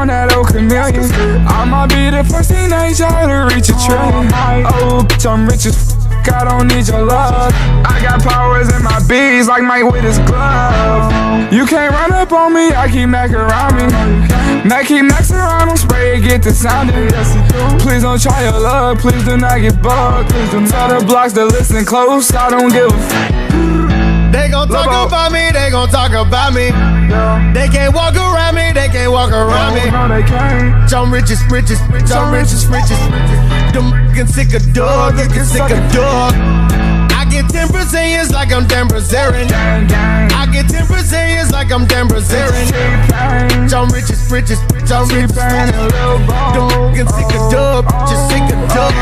on that old chameleon. I might be the first teenager to reach a trillion. Oh, bitch, I'm rich as I don't need your love. I got powers in my bees like Mike with his glove. You can't run up on me, I keep Mac around me. Mac keep Max around him, spray it, get the sounding. Please don't try your luck, please do not get bugged. Tell the blocks to listen close, I don't give a fuck. They gon' talk about me, they gon' talk about me. They can't walk around me, they can't walk around me. No, they can't. I'm richest, I'm richest. Them get sick of dog, get sick of dog. I get 10 Brazilians like I'm Dan Brazilian. I get 10 Brazilians like I'm Dan Brazilian. I'm richest, I'm richest. Them get sick of dog, just sick of dog.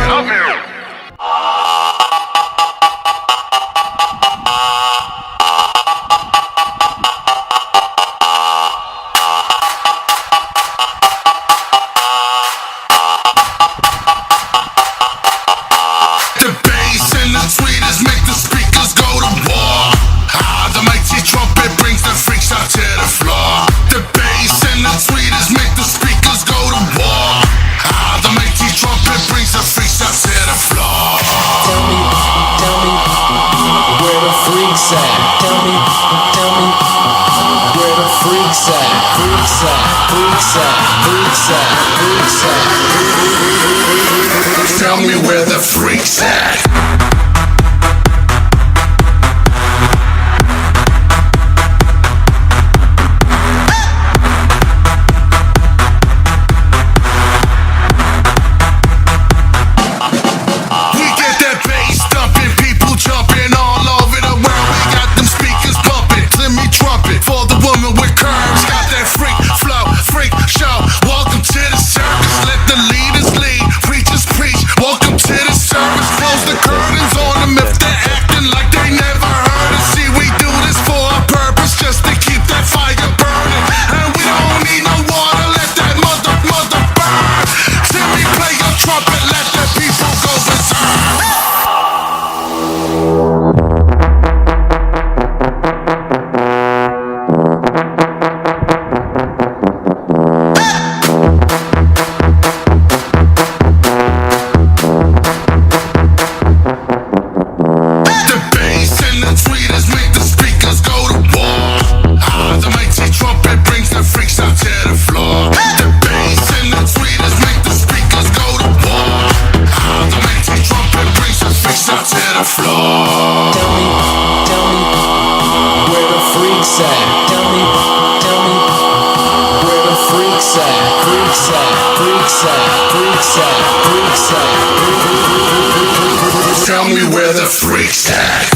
Tell me where the freaks at. Tell me where the freaks at.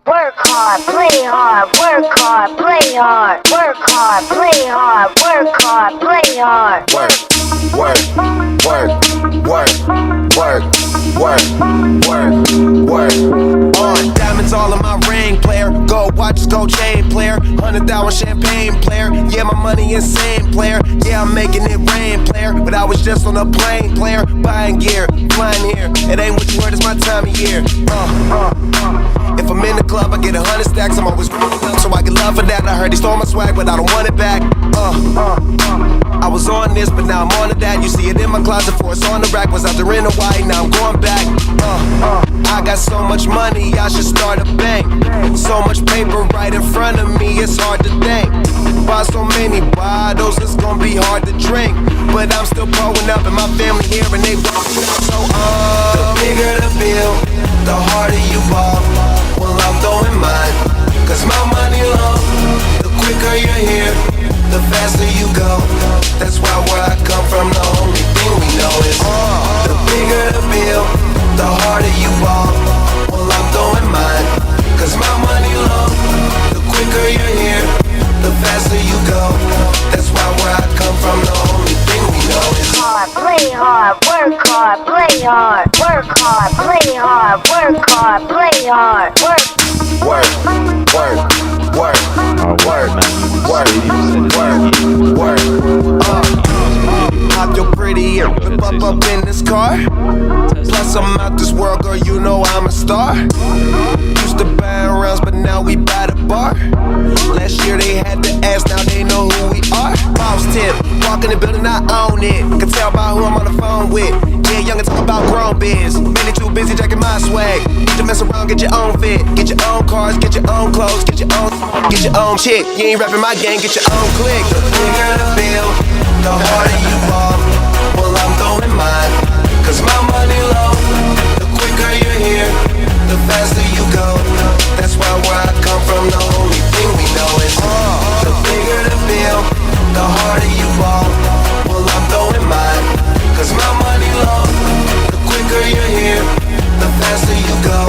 Work hard, play hard, work hard, play hard, work hard, play hard, work hard, play hard. Work, On diamonds all in my ring, player. Gold watches, gold chain, player. 100,000 champagne, player. Yeah, my money insane, player. Yeah, I'm making it rain, player. But I was just on a plane, player. Buying gear, flying here. It ain't what you heard, it's my time of year. If I'm in the club, I get 100 stacks. I'm always so I get love for that. I heard he stole my swag, but I don't want it back. I was on this, but now I'm on to that. You see it in my closet, for it's on the rack. Was out there in Hawaii, now I'm going back. I got so much money, I should start a bank. So much paper right in front of me, it's hard to think. Buy so many bottles, it's gonna be hard to drink. But I'm still pulling up, and my family here, and they walking up. So the bigger the bill, the harder you ball. Well, I'm throwing mine, cause my money long. The quicker you're here, the faster you go. That's why where I come from, the only thing we know is the bigger the bill, the harder you ball. Well, I'm throwing mine, cause my money long. The quicker you're here, the faster you go. That's why where I come from, the hard. Work hard, play hard. Work hard, play hard. Work. Work, work, work, work, Hop your pretty and whip up in this car. Plus I'm out this world, girl, you know I'm a star. Used to buy rounds, but now we buy the bar. Last year they had to ask, now they know who we are. Boss tip, walk in the building, I own it. Can tell by who I'm on the phone with. Yeah, young and talk about grown biz. Mainly too busy jacking my swag. Need to mess around, get your own fit. Get your own cars, get your own clothes, get your own chick. You ain't rapping my gang, get your own click. The bigger the bill, the harder you fall. Well, I'm throwing mine, cause my money low. The quicker you're here, the faster you go. That's why where I come from, the only thing we know is the bigger the bill, the harder you fall. Well, I'm throwing mine, cause my money low. The quicker you're here, the faster you go.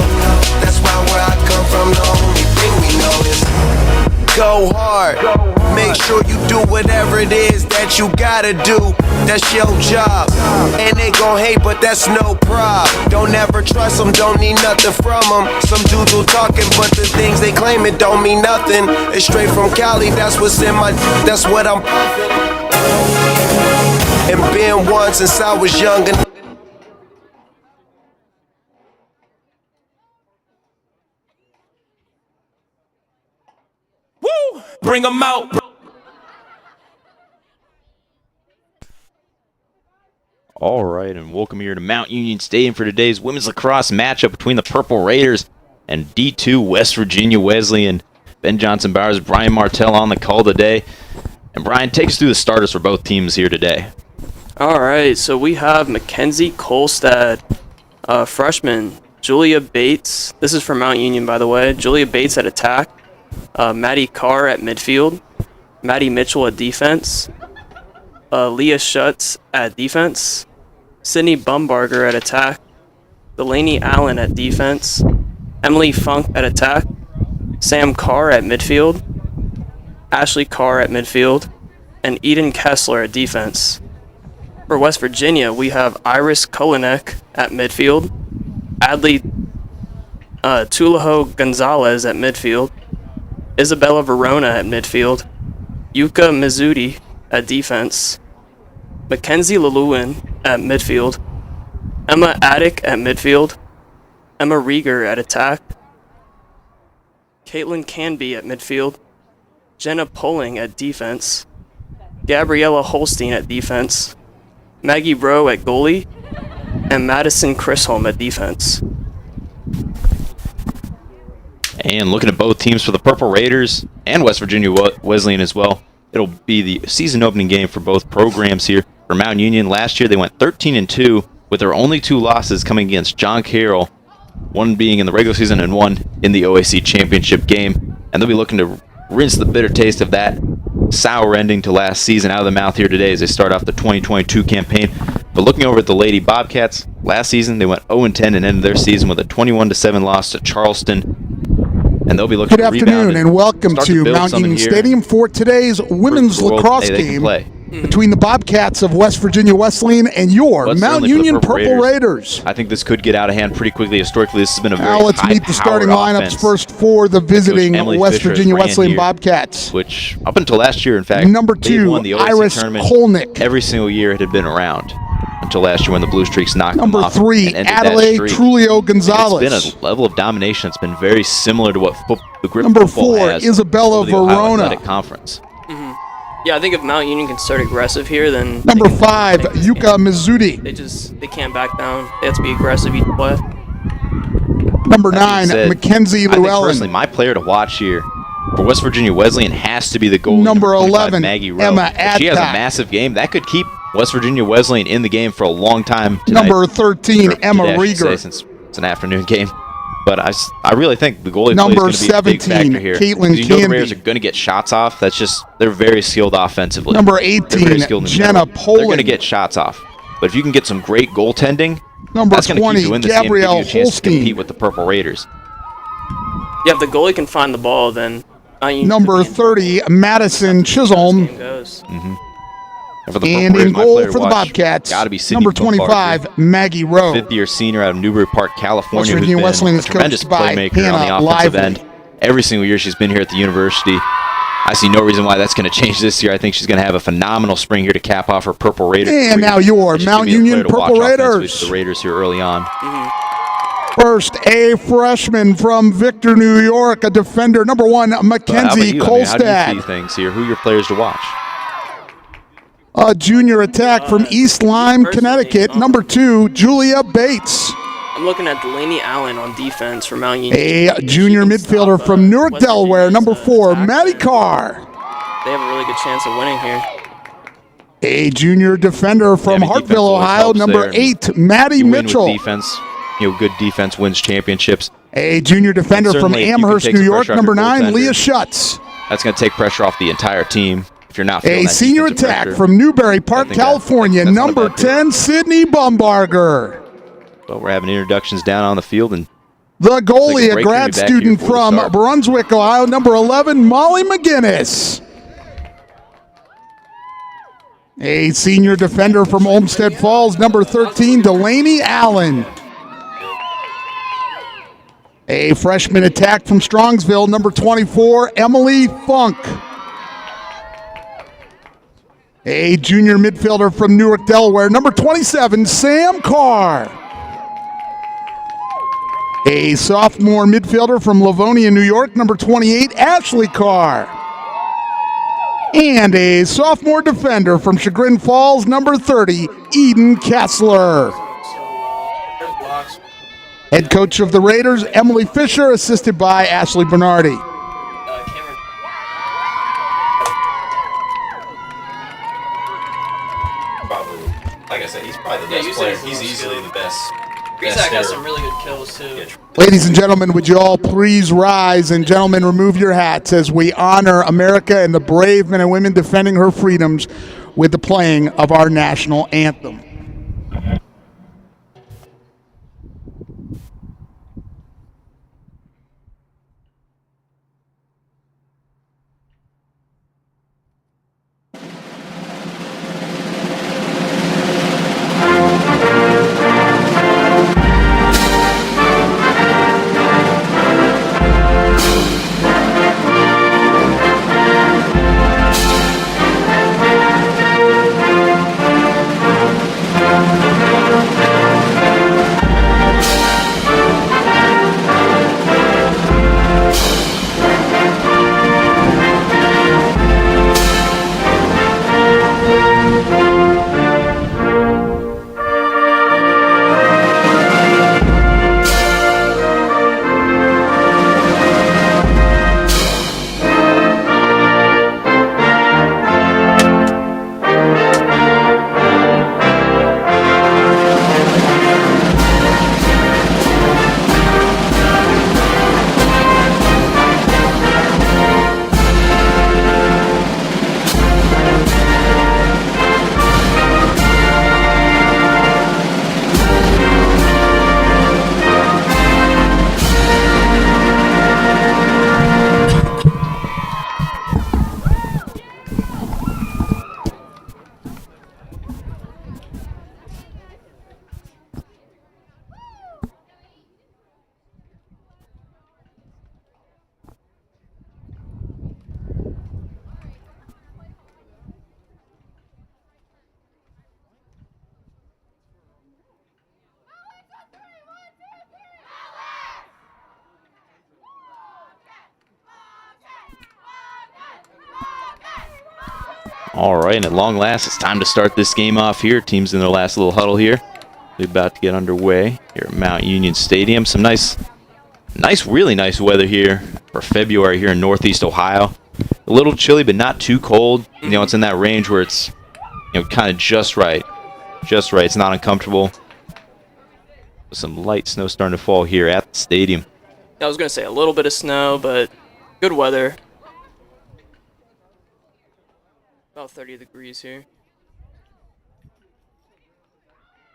That's why where I come from, the only thing we know is go hard. Make sure you do whatever it is that you gotta do. That's your job. And they gon' hate, but that's no prob. Don't ever trust them, don't need nothing from them. Some dudes will talking, but the things they claim it don't mean nothing. It's straight from Cali, that's what's in my, that's what I'm puffin'. And been one since I was young and Woo! Bring them out. All right, and welcome here to Mount Union Stadium for today's women's lacrosse matchup between the Purple Raiders and D2 West Virginia Wesleyan. Ben Johnson Bowers, Brian Martell on the call today. And Brian, take us through the starters for both teams here today. All right, so we have Mackenzie Kolstad, freshman, Julia Bates. This is from Mount Union, by the way. Julia Bates at attack. Maddie Carr at midfield. Maddie Mitchell at defense. Leah Schutz at defense. Sydney Bumbarger at attack. Delaney Allen at defense. Emily Funk at attack. Sam Carr at midfield. Ashley Carr at midfield. And Eden Kessler at defense. For West Virginia, we have Iris Kolinek at midfield. Adley Tulaho Gonzalez at midfield. Isabella Verona at midfield. Yuka Mizuti at defense. Mackenzie Lelewin at midfield. Emma Attic at midfield. Emma Rieger at attack. Caitlin Canby at midfield. Jenna Poling at defense. Gabriella Holstein at defense. Maggie Rowe at goalie. And Madison Chisholm at defense. And looking at both teams for the Purple Raiders and West Virginia Wesleyan as well, it'll be the season opening game for both programs here. For Mount Union, last year they went 13-2 with their only two losses coming against John Carroll, one being in the regular season and one in the OAC championship game. And they'll be looking to rinse the bitter taste of that sour ending to last season out of the mouth here today as they start off the 2022 campaign. But looking over at the Lady Bobcats, last season they went 0-10 and ended their season with a 21-7 loss to Charleston. And they'll be looking Good to afternoon and welcome to build Mount something Union here Stadium for today's women's lacrosse they can game play. between the Bobcats of West Virginia Wesleyan and your But Mount certainly for the Union Purple Raiders. I think this could get out of hand pretty quickly. Historically, this has been a very Now let's meet the starting high-powered lineups offense, first for the visiting Emily West Fisher has Virginia ran Wesleyan here, Bobcats. which up until last year, in fact, Number they 2, won the OAC Iris tournament Kolnick. every single year it had been around until last year when the Blue Streaks knocked them Number off. 3, and ended that Adelaide streak. Trulio Gonzalez. It's been a level of domination that's been very similar to what the grip Number football 4, has Isabella over the Ohio Verona. Athletic Conference. Yeah, I think if Mount Union can start aggressive here, then Number they can 5, take this Yuka game. Mizuti. They can't back down. They have to be aggressive each play. Number That 9, being said, Mackenzie I think Llewellyn. personally, my player to watch here for West Virginia Wesleyan has to be the goalie. Number 25, 11, Maggie Rowe. Emma If she has a Adcock. massive game, that could keep West Virginia Wesleyan in the game for a long time tonight. Number 13, Or Emma today, I should say, Rieger. since it's an afternoon game. But I really think the goalie Number play is going to be a big 17, factor here. Caitlin 'Cause you know the Canby. Raiders are going to get shots off. That's just, they're very skilled offensively. Number They're 18, very skilled in Jenna general. They're Poland. going to get shots off. But if you can get some great goaltending, Number that's going to 20, keep you in this game and give Gabrielle you a chance to Holstein. compete with the Purple Raiders. Yeah, if the goalie can find the ball, then Mount Union Number could be in 30, Madison trouble as Chisholm. this game goes. And for the And Purple in Raiders, my goal player for the watch, Bobcats, gotta be Sydney number Bombardier, 25, Maggie Rowe. fifth-year senior out of Newbury Park, California, West who's Virginia been Wesleyan a is tremendous coached by playmaker on the Hannah offensive Lively. end. Every single year she's been here at the university. I see no reason why that's going to change this year. I think she's going to have a phenomenal spring here to cap off her Purple Raider And career. now your She's Mount gonna be a Union player to watch Purple offensively Raiders. for the Raiders here early on. First, a freshman from Victor, New York, a defender, number 1, But how about Mackenzie you? I mean, how do you see Kolstad. things here? Who are your players to watch? A junior attack from East Lyme, personally, Connecticut, number 2, Julia Bates. I'm looking at Delaney Allen on defense for Mount Union. A junior midfielder from Newark, West Delaware, Virginia's, number 4, attack Maddie line. Carr. They have a really good chance of winning here. A junior defender from Yeah, I mean, defense Hartville, always Ohio, helps number there. 8, Maddie You win Mitchell. with defense. Good defense wins championships. A junior defender And from certainly, if you can Amherst, take New some York, pressure off number your 9, goaltender, Leah Schutz. That's going to take pressure off the entire team. If you're not feeling A that senior defensive attack pressure. from Newbury Park, think that- California, that's not a number bad pick. 10, Sydney Bumbarger. But we're having introductions down on the field, and The Take goalie, a a break, grad we'll be back student here before we from start. Brunswick, Ohio, number 11, Molly McGinnis. A senior defender from Olmsted Falls, number 13, Delaney Allen. A freshman attack from Strongsville, number 24, Emily Funk. A junior midfielder from Newark, Delaware, number 27, Sam Carr. A sophomore midfielder from Livonia, New York, number 28, Ashley Carr. And a sophomore defender from Chagrin Falls, number 30, Eden Kessler. Head coach of the Raiders, Emily Fisher, assisted by Ashley Bernardi. like I said, he's probably the best player. He's easily the best. Rezac has some really good kills, too. Ladies and gentlemen, would you all please rise, and gentlemen, remove your hats as we honor America and the brave men and women defending her freedoms with the playing of our national anthem. All right, and at long last, it's time to start this game off here. Teams in their last little huddle here. We're about to get underway here at Mount Union Stadium. Some really nice weather here for February here in Northeast Ohio. A little chilly, but not too cold. You know, it's in that range where it's, kind of just right. Just right. It's not uncomfortable. Some light snow starting to fall here at the stadium. I was going to say a little bit of snow, but good weather. About 30 degrees here.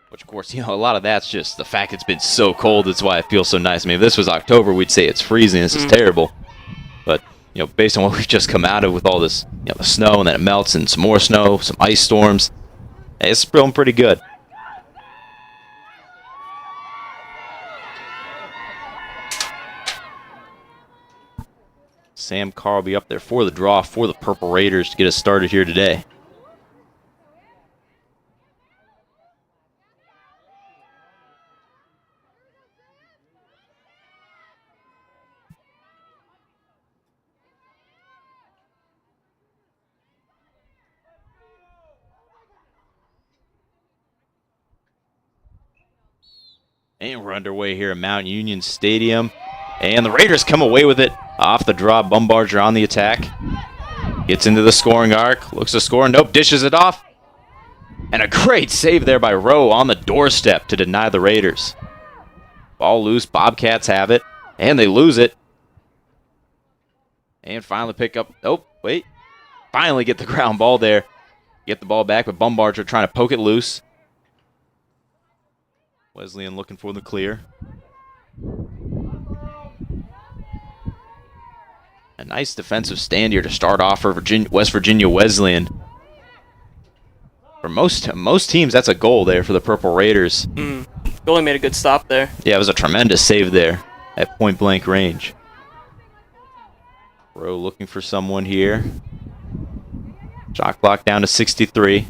Which, of course, a lot of that's just the fact it's been so cold. That's why it feels so nice. I mean, if this was October, we'd say it's freezing. This is terrible. But based on what we've just come out of with all this, the snow, and then it melts, and some more snow, some ice storms. It's feeling pretty good. Sam Carr will be up there for the draw for the Purple Raiders to get us started here today. And we're underway here at Mount Union Stadium. And the Raiders come away with it off the draw. Bumbarger on the attack. Gets into the scoring arc. Looks to score. Nope. Dishes it off. And a great save there by Rowe on the doorstep to deny the Raiders. Ball loose. Bobcats have it. And they lose it. And finally pick up. Oh, wait. Finally get the ground ball there. Get the ball back, but Bumbarger trying to poke it loose. Wesleyan looking for the clear. A nice defensive stand here to start off for West Virginia Wesleyan. For most teams, that's a goal there for the Purple Raiders. Goalie made a good stop there. Yeah, it was a tremendous save there at point-blank range. Rowe looking for someone here. Shot clock down to 63.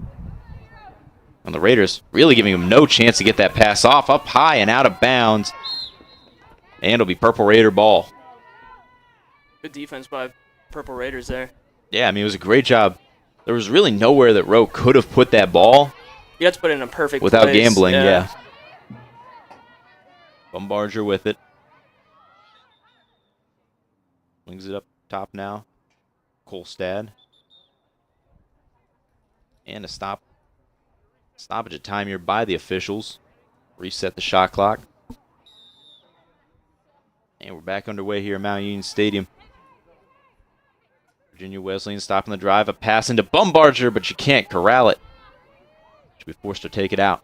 And the Raiders really giving him no chance to get that pass off. Up high and out of bounds. And it'll be Purple Raider ball. Good defense by Purple Raiders there. Yeah, I mean, it was a great job. There was really nowhere that Rowe could have put that ball. You had to put it in a perfect without place. Gambling, yeah. Bumbarger with it. Wings it up top now. Kolstad. And a stoppage of time here by the officials. Reset the shot clock. And we're back underway here at Mount Union Stadium. Virginia Wesleyan stopping the drive. A pass into Bumbarger, but you can't corral it. Should be forced to take it out.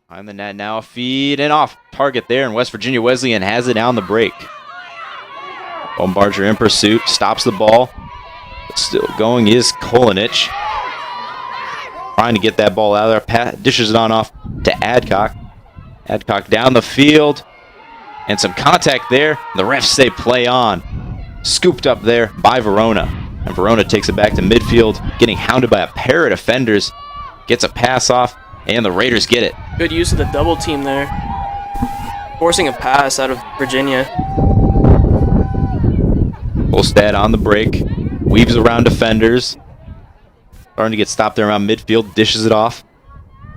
Behind the net now, a feed and off target there, and West Virginia Wesleyan has it down the break. Bumbarger in pursuit, stops the ball. But still going is Kolinich. Trying to get that ball out of there. Dishes it on off to Adcock. Adcock down the field. And some contact there. The refs say play on. Scooped up there by Verona. And Verona takes it back to midfield, getting hounded by a pair of defenders. Gets a pass off, and the Raiders get it. Good use of the double team there. Forcing a pass out of Virginia. Kolstad on the break. Weaves around defenders. Starting to get stopped there around midfield. Dishes it off.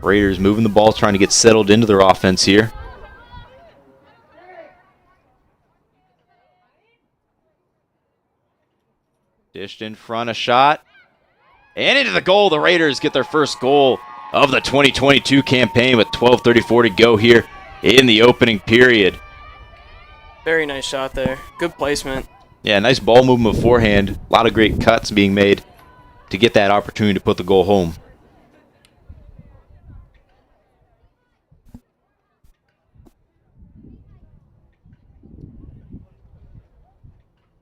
Raiders moving the ball, trying to get settled into their offense here. Dished in front, a shot. And into the goal. The Raiders get their first goal of the 2022 campaign with 12:34 to go here in the opening period. Very nice shot there. Good placement. Yeah, nice ball movement beforehand. A lot of great cuts being made to get that opportunity to put the goal home.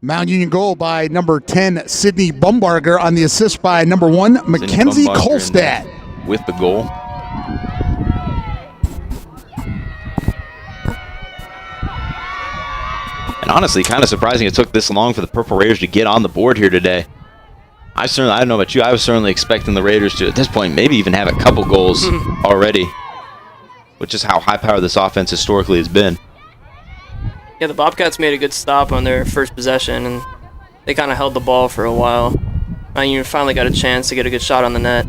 Mount Union goal by number 10, Sydney Bumbarger, on the assist by number 1, Mackenzie Kolstad. With the goal. And honestly, kind of surprising it took this long for the Purple Raiders to get on the board here today. I don't know about you, I was certainly expecting the Raiders to, at this point, maybe even have a couple goals already, which is how high-powered this offense historically has been. Yeah, the Bobcats made a good stop on their first possession, and they kind of held the ball for a while. You finally got a chance to get a good shot on the net.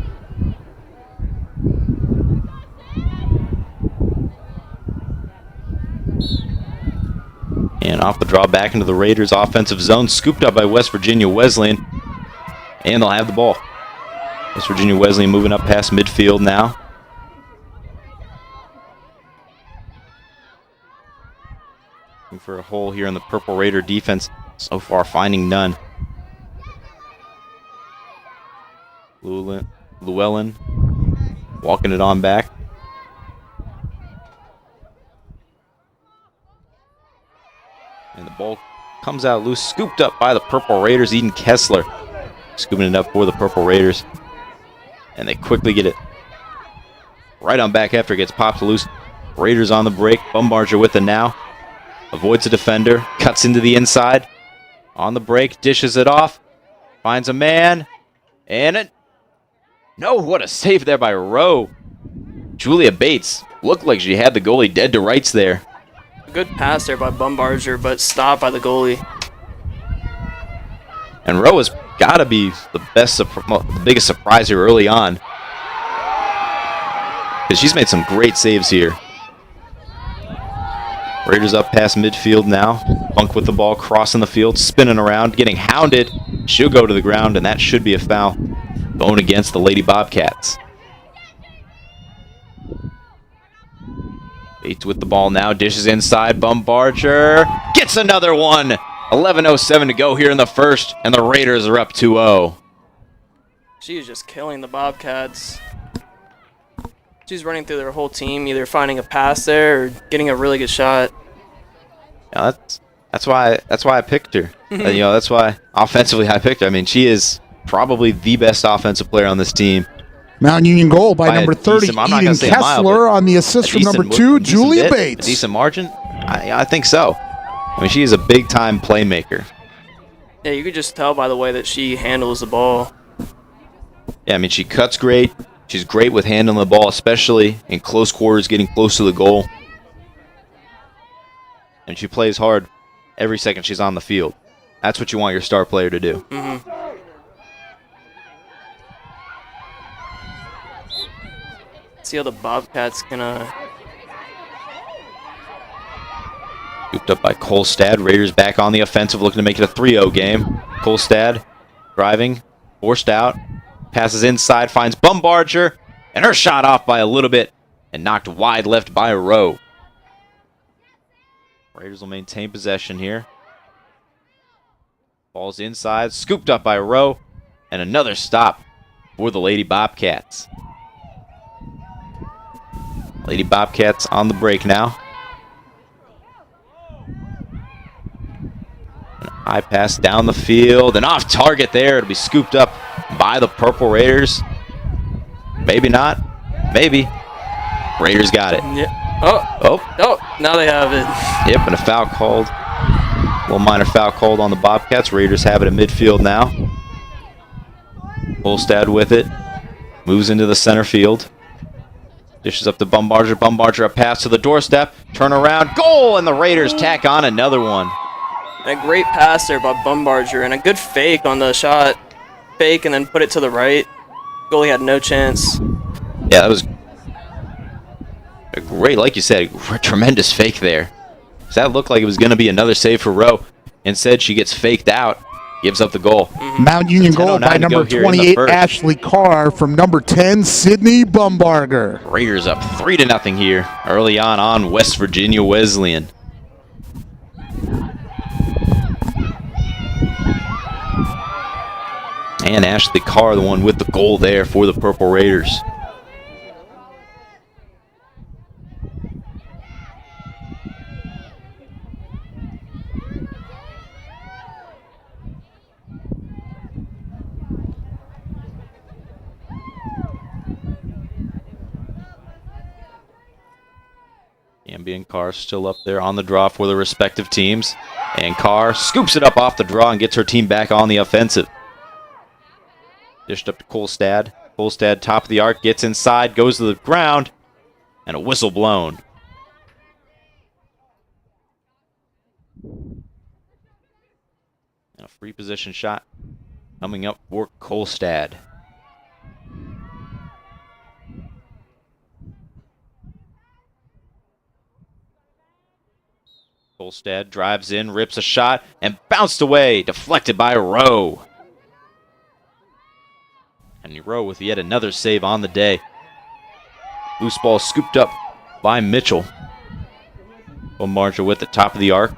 And off the draw back into the Raiders' offensive zone, scooped up by West Virginia Wesleyan, and they'll have the ball. West Virginia Wesleyan moving up past midfield now. Looking for a hole here in the Purple Raider defense. So far, finding none. Llewellyn walking it on back. And the Ball comes out loose, scooped up by the Purple Raiders. Eden Kessler scooping it up for the Purple Raiders. And they quickly get it right on back after it gets popped loose. Raiders on the break. Bumbarger with it now. Avoids a defender. Cuts into the inside. On the break. Dishes it off. Finds a man. And it... No, what a save there by Rowe. Julia Bates looked like she had the goalie dead to rights there. A good pass there by Bumbarger, but stopped by the goalie. And Rowe has got to be the biggest surprise here early on. Because she's made some great saves here. Raiders up past midfield now. Bunk with the ball, crossing the field, spinning around, getting hounded. She'll go to the ground, and that should be a foul. Going against the Lady Bobcats. Bates with the ball now, dishes inside. Bumbarger gets another one. 11:07 to go here in the first, and the Raiders are up 2-0. She is just killing the Bobcats. She's running through their whole team, either finding a pass there or getting a really good shot. Yeah, that's why I picked her. That's why offensively I picked her. I mean, she is probably the best offensive player on this team. Mount Union goal by number 30, Eden Kessler, on the assist from number 2, Julia Bates. A decent margin? I think so. I mean, she is a big-time playmaker. Yeah, you could just tell by the way that she handles the ball. Yeah, I mean, she cuts great. She's great with handling the ball, especially in close quarters, getting close to the goal. And she plays hard every second she's on the field. That's what you want your star player to do. Mm-hmm. See how the Bobcats can Scooped up by Kolstad. Raiders back on the offensive, looking to make it a 3-0 game. Kolstad driving, forced out, passes inside, finds Bumbarger, and her shot off by a little bit and knocked wide left by Rowe. Raiders will maintain possession here. Ball's inside, scooped up by Rowe, and another stop for the Lady Bobcats. Lady Bobcats on the break now. An high pass down the field and off target there. It'll be scooped up by the Purple Raiders. Maybe not. Maybe. Raiders got it. Yeah. Oh, now they have it. Yep, and a foul called. A little minor foul called on the Bobcats. Raiders have it at midfield now. Holstad with it. Moves into the center field. Dishes up to Bumbarger. Bumbarger a pass to the doorstep. Turn around. Goal! And the Raiders tack on another one. And a great pass there by Bumbarger. And a good fake on the shot. Fake and then put it to the right. Goalie had no chance. Yeah, that was a great, like you said, tremendous fake there. That looked like it was going to be another save for Rowe. Instead, she gets faked out. Gives up the goal. Mount Union goal by number 28, Ashley Carr, from number 10, Sydney Bumbarger. Raiders up 3-0 here early on West Virginia Wesleyan. And Ashley Carr, the one with the goal there for the Purple Raiders. Amby and Carr still up there on the draw for the respective teams. And Carr scoops it up off the draw and gets her team back on the offensive. Dished up to Kolstad. Kolstad, top of the arc, gets inside, goes to the ground, and a whistle blown. And a free position shot coming up for Kolstad. Kolstad drives in, rips a shot, and bounced away, deflected by Rowe. And Rowe with yet another save on the day. Loose ball scooped up by Mitchell. Bumbarger with the top of the arc.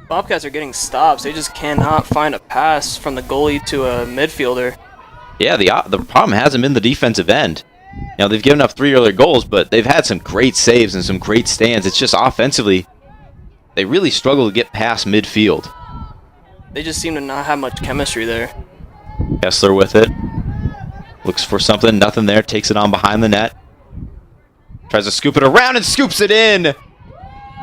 Bobcats are getting stops. They just cannot find a pass from the goalie to a midfielder. Yeah, the problem hasn't been the defensive end. You know, they've given up 3 earlier goals, but they've had some great saves and some great stands. It's just offensively, they really struggle to get past midfield. They just seem to not have much chemistry there. Kessler with it. Looks for something, nothing there, takes it on behind the net. Tries to scoop it around and scoops it in.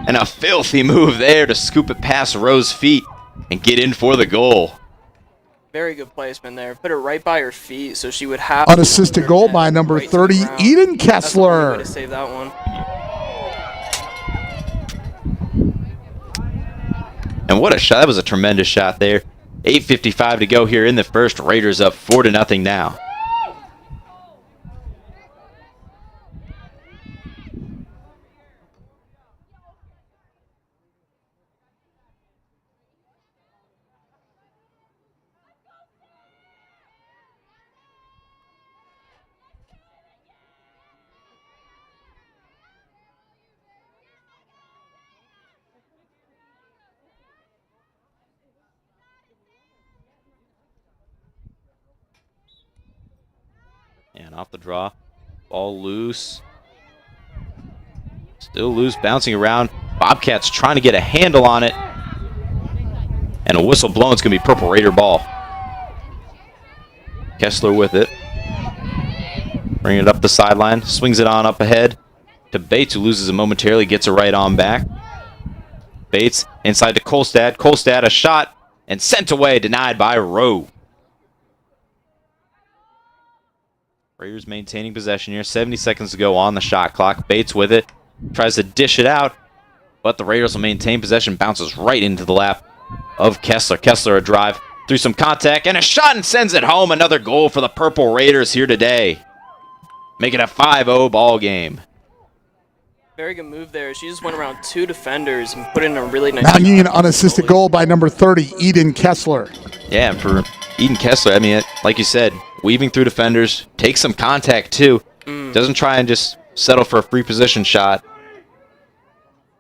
And a filthy move there to scoop it past Rowe's feet and get in for the goal. Very good placement there. Put it right by her feet so she would have Unassisted goal by number 30, Eden Kessler. To save that one. And what a shot. That was a tremendous shot there. 8:55 to go here in the first. Raiders up 4-0 now. And off the draw. Ball loose. Still loose, bouncing around. Bobcats trying to get a handle on it. And a whistle blown. It's going to be Purple Raider ball. Kessler with it. Bringing it up the sideline. Swings it on up ahead to Bates, who loses it momentarily. Gets it right on back. Bates inside to Kolstad. Kolstad a shot and sent away. Denied by Rowe. Raiders maintaining possession here. 70 seconds to go on the shot clock. Bates with it. Tries to dish it out. But the Raiders will maintain possession. Bounces right into the lap of Kessler. Kessler a drive through some contact. And a shot and sends it home. Another goal for the Purple Raiders here today. Making a 5-0 ball game. Very good move there. She just went around two defenders and put in a really nice... Mount Union unassisted goal by number 30, Eden Kessler. Yeah, and for Eden Kessler, I mean, like you said, weaving through defenders, takes some contact too. Doesn't try and just settle for a free position shot.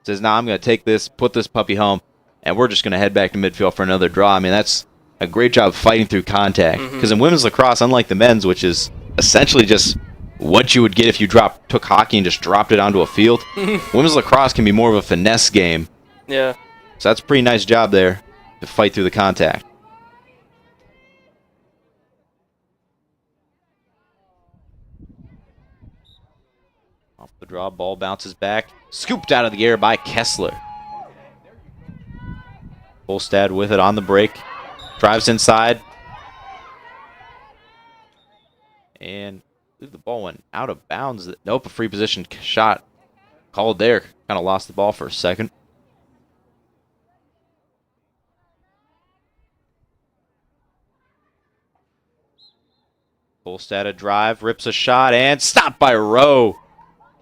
Says, nah, I'm going to take this, put this puppy home, and we're just going to head back to midfield for another draw. I mean, that's a great job fighting through contact. Because in women's lacrosse, unlike the men's, which is essentially just what you would get if you took hockey and just dropped it onto a field, women's lacrosse can be more of a finesse game. Yeah. So that's a pretty nice job there to fight through the contact. Off the draw, ball bounces back. Scooped out of the air by Kessler. Kolstad with it on the break. Drives inside. And I believe the ball went out of bounds. Nope, a free position shot called there. Kind of lost the ball for a second. Kolstad a drive, rips a shot, and stopped by Rowe.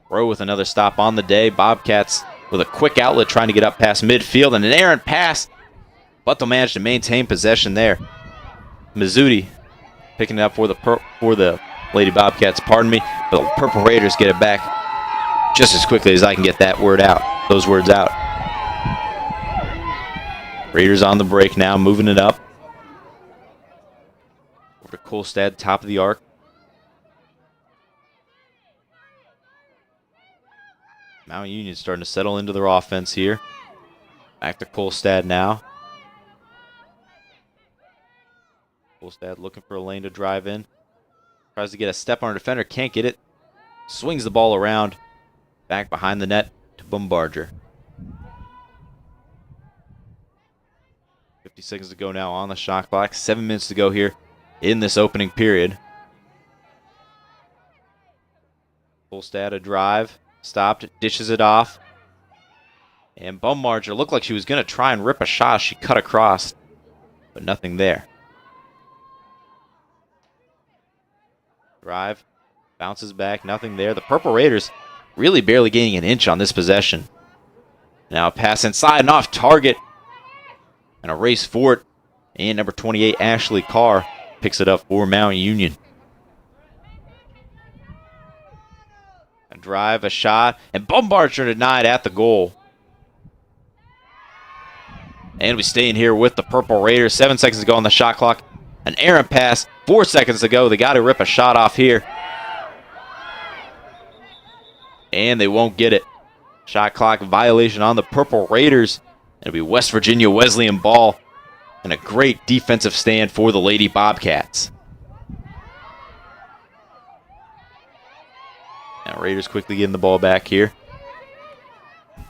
Rowe with another stop on the day. Bobcats with a quick outlet trying to get up past midfield and an errant pass. But they'll manage to maintain possession there. Mizzuti picking it up for the Lady Bobcats, pardon me. But the Purple Raiders get it back just as quickly as I can get those words out. Raiders on the break now, moving it up. Over to Kolstad, top of the arc. Mount Union starting to settle into their offense here. Back to Kolstad now. Kolstad looking for a lane to drive in. Tries to get a step on her defender, can't get it. Swings the ball around. Back behind the net to Bombardier. 50 seconds to go now on the shot clock. 7 minutes to go here in this opening period. Kolstad a drive. Stopped, dishes it off. And Bombardier looked like she was going to try and rip a shot. She cut across, but nothing there. Drive, bounces back, nothing there. The Purple Raiders really barely gaining an inch on this possession. Now a pass inside and off target. And a race for it. And number 28, Ashley Carr, picks it up for Mount Union. A drive, a shot, and Bombardier denied at the goal. And we stay in here with the Purple Raiders. 7 seconds to go on the shot clock. An errant pass. 4 seconds to go. They got to rip a shot off here. And they won't get it. Shot clock violation on the Purple Raiders. It'll be West Virginia Wesleyan ball and a great defensive stand for the Lady Bobcats. Now Raiders quickly getting the ball back here.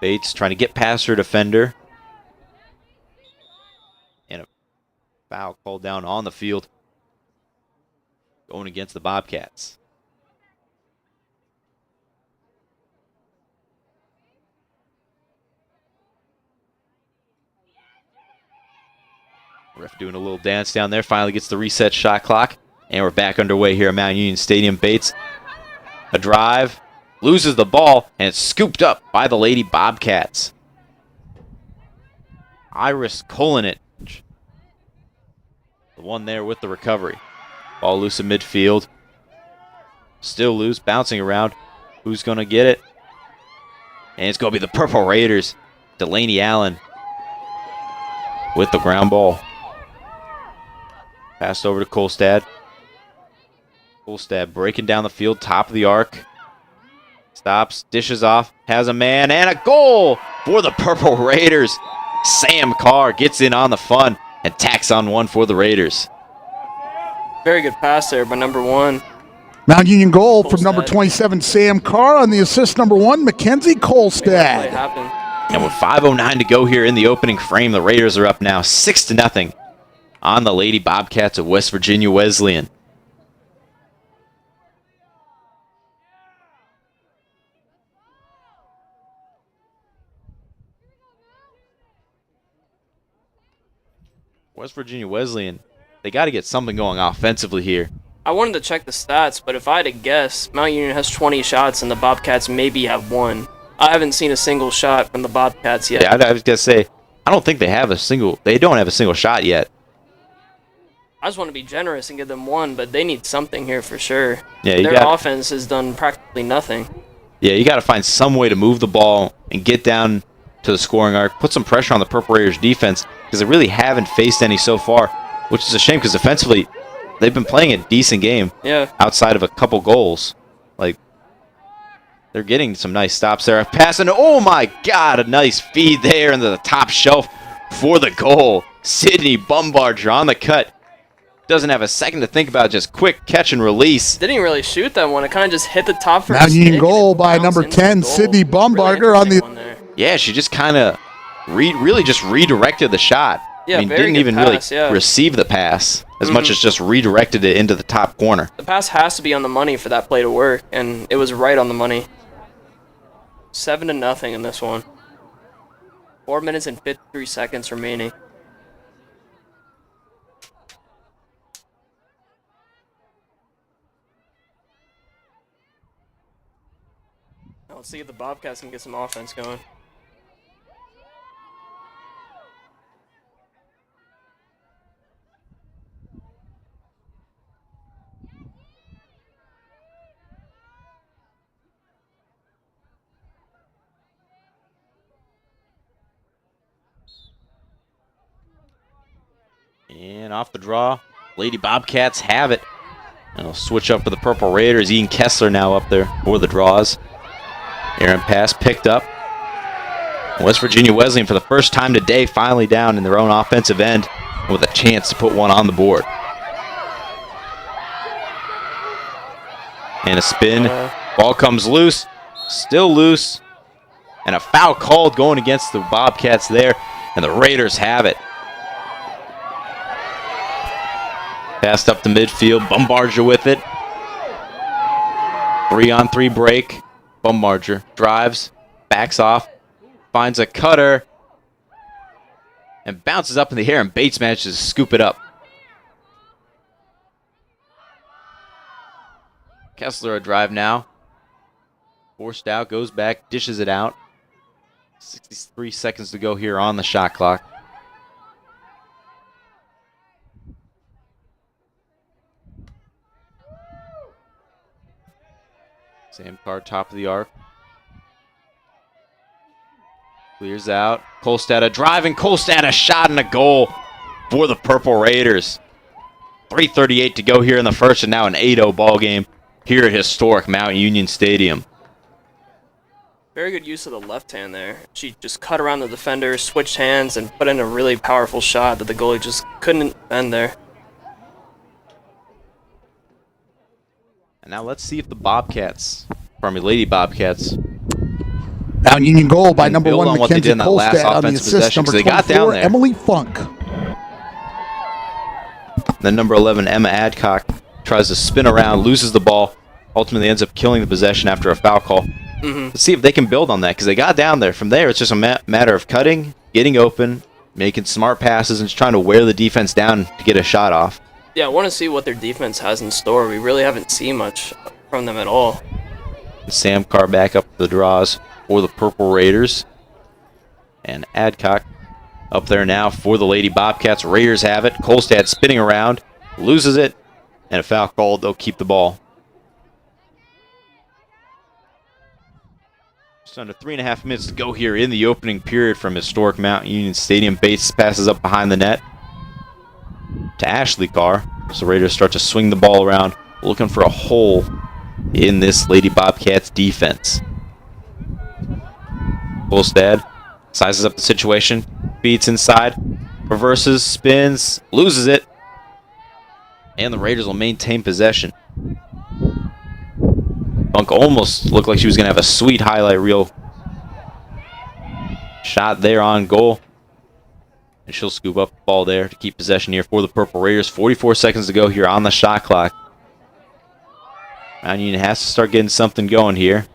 Bates trying to get past her defender. And a foul called down on the field. Going against the Bobcats. Ref doing a little dance down there. Finally gets the reset shot clock. And we're back underway here at Mount Union Stadium. Bates, a drive, loses the ball, and it's scooped up by the Lady Bobcats. Iris Kolinich, the one there with the recovery. Ball loose in midfield. Still loose, bouncing around. Who's going to get it? And it's going to be the Purple Raiders. Delaney Allen with the ground ball. Passed over to Kolstad. Kolstad breaking down the field, top of the arc. Stops, dishes off, has a man, and a goal for the Purple Raiders. Sam Carr gets in on the fun and tacks on one for the Raiders. Very good pass there by number 1. Mount Union goal from number 27, Sam Carr. On the assist, number 1, Mackenzie Kolstad. Happen. And with 5:09 to go here in the opening frame, the Raiders are up now 6-0 on the Lady Bobcats of West Virginia Wesleyan. West Virginia Wesleyan, they got to get something going offensively here. I wanted to check the stats, but if I had to guess, Mount Union has 20 shots and the Bobcats maybe have 1. I haven't seen a single shot from the Bobcats yet. Yeah, I was going to say, I don't think they don't have a single shot yet. I just want to be generous and give them 1, but they need something here for sure. Yeah, Their offense has done practically nothing. Yeah, you got to find some way to move the ball and get down to the scoring arc, put some pressure on the Purple Raiders defense, because they really haven't faced any so far, which is a shame because defensively, they've been playing a decent game outside of a couple goals. Like, they're getting some nice stops there. Pass, and oh my God, a nice feed there into the top shelf for the goal. Sydney Bumbarger on the cut. Doesn't have a second to think about, just quick catch and release. Didn't even really shoot that one. It kind of just hit the top for Mount Union goal by number 10, Sydney Bumbarger on the... Yeah, she just kind of really just redirected the shot. Yeah, I mean, very didn't good even pass, really receive the pass as much as just redirected it into the top corner. The pass has to be on the money for that play to work, and it was right on the money. 7-0 in this one. 4 minutes and 53 seconds remaining. Now let's see if the Bobcats can get some offense going. And off the draw, Lady Bobcats have it. And they'll switch up for the Purple Raiders. Ian Kessler now up there for the draws. Aaron pass picked up. West Virginia Wesleyan for the first time today finally down in their own offensive end with a chance to put one on the board. And a spin. Ball comes loose. Still loose. And a foul called going against the Bobcats there. And the Raiders have it. Passed up the midfield. Bumbarger with it. 3-on-3 break. Bumbarger drives. Backs off. Finds a cutter. And bounces up in the air. And Bates manages to scoop it up. Kessler a drive now. Forced out. Goes back. Dishes it out. 63 seconds to go here on the shot clock. Sam Carr, top of the arc. Clears out. Kolstad a drive, and Kolstad a shot and a goal for the Purple Raiders. 3:38 to go here in the first, and now an 8-0 ball game here at historic Mount Union Stadium. Very good use of the left hand there. She just cut around the defender, switched hands, and put in a really powerful shot that the goalie just couldn't bend there. And now let's see if the Lady Bobcats, Mount Union goal by can number build 1 on what they did Mackenzie in that last Kolstad on the offensive assist. possession, Number 'cause they got down 24 there. Emily Funk. Then number 11, Emma Adcock, tries to spin around, loses the ball, ultimately ends up killing the possession after a foul call. Let's see if they can build on that, because they got down there. From there, it's just a matter of cutting, getting open, making smart passes, and just trying to wear the defense down to get a shot off. Yeah, I want to see what their defense has in store. We really haven't seen much from them at all. Sam Carr back up the draws for the Purple Raiders. And Adcock up there now for the Lady Bobcats. Raiders have it. Kolstad spinning around, loses it, and a foul called. They'll keep the ball. Just under 3.5 minutes to go here in the opening period from historic Mount Union Stadium. Bates passes up behind the net to Ashley Carr. So the Raiders start to swing the ball around, looking for a hole in this Lady Bobcats defense. Kolstad sizes up the situation, beats inside, reverses, spins, loses it, and the Raiders will maintain possession. Funk almost looked like she was going to have a sweet highlight reel shot there on goal. And she'll scoop up the ball there to keep possession here for the Purple Raiders. 44 seconds to go here on the shot clock. Mount Union has to start getting something going here.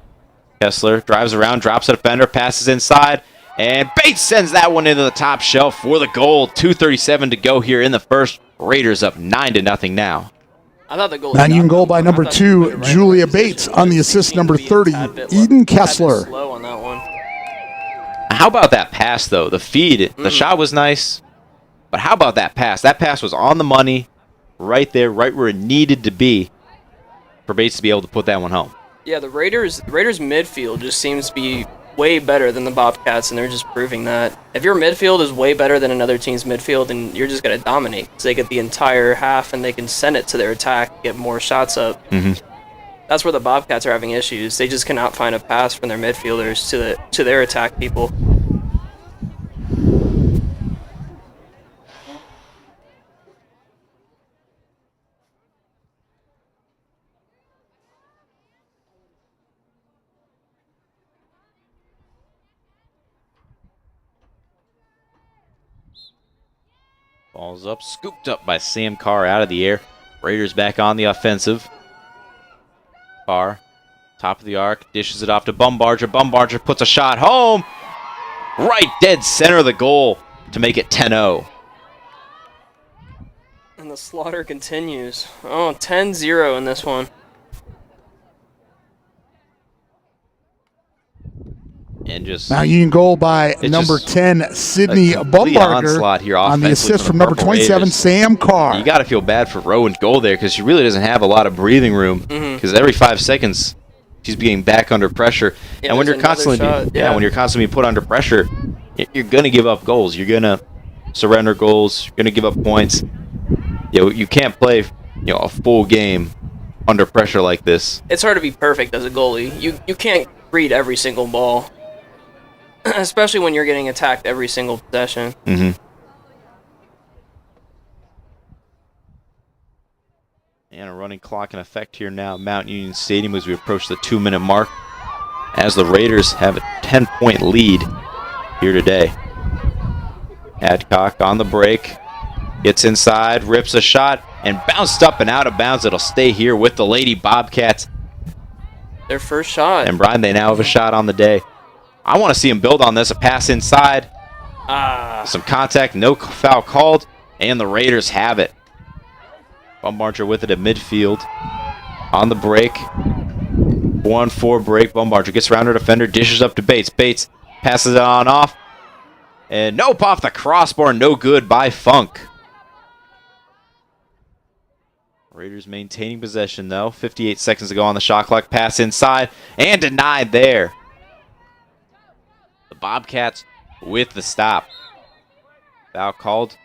Kessler drives around, drops a defender, passes inside, and Bates sends that one into the top shelf for the goal. 2:37 to go here in the first. Raiders up 9-0 now. I thought the goal. Mount Union goal by number 2 Julia Bates on the assist. Number 30 Eden Kessler. Slow on that one. How about that pass, though? The feed, the shot was nice, but how about that pass? That pass was on the money, right there, right where it needed to be for Bates to be able to put that one home. Yeah, the Raiders midfield just seems to be way better than the Bobcats, and they're just proving that. If your midfield is way better than another team's midfield, then you're just going to dominate. Because they get the entire half, and they can send it to their attack, get more shots up. That's where the Bobcats are having issues. They just cannot find a pass from their midfielders to their attack people. Ball's up, scooped up by Sam Carr out of the air. Raiders back on the offensive. Carr, top of the arc, dishes it off to Bumbarger. Bumbarger puts a shot home. Right dead center of the goal to make it 10-0. And the slaughter continues. Oh, 10-0 in this one. And just Mount Union goal by number 10 Sydney onslaught here Bumbarger on the offensively assist from from the number Purple 27 Raiders. Sam Carr. You got to feel bad for Rowan's goal there because she really doesn't have a lot of breathing room because every 5 seconds she's being back under pressure. Yeah, and when there's you're constantly another shot, when you're constantly put under pressure, you're going to give up goals. You're going to surrender goals. You're going to give up points. You can't play a full game under pressure like this. It's hard to be perfect as a goalie. You can't read every single ball. Especially when you're getting attacked every single possession. And a running clock in effect here now at Mount Union Stadium as we approach the 2-minute mark, as the Raiders have a 10-point lead here today. Adcock on the break, gets inside, rips a shot, and bounced up and out of bounds. It'll stay here with the Lady Bobcats. Their first shot. And Brian, they now have a shot on the day. I want to see him build on this. A pass inside. Some contact, no foul called, and the Raiders have it. Bumbarger with it at midfield. On the break. 1-4 break. Bumbarger gets around her defender, dishes up to Bates. Bates passes it on off. And nope, off the crossbar. No good by Funk. Raiders maintaining possession, though. 58 seconds to go on the shot clock. Pass inside, and denied there. The Bobcats with the stop. Foul called.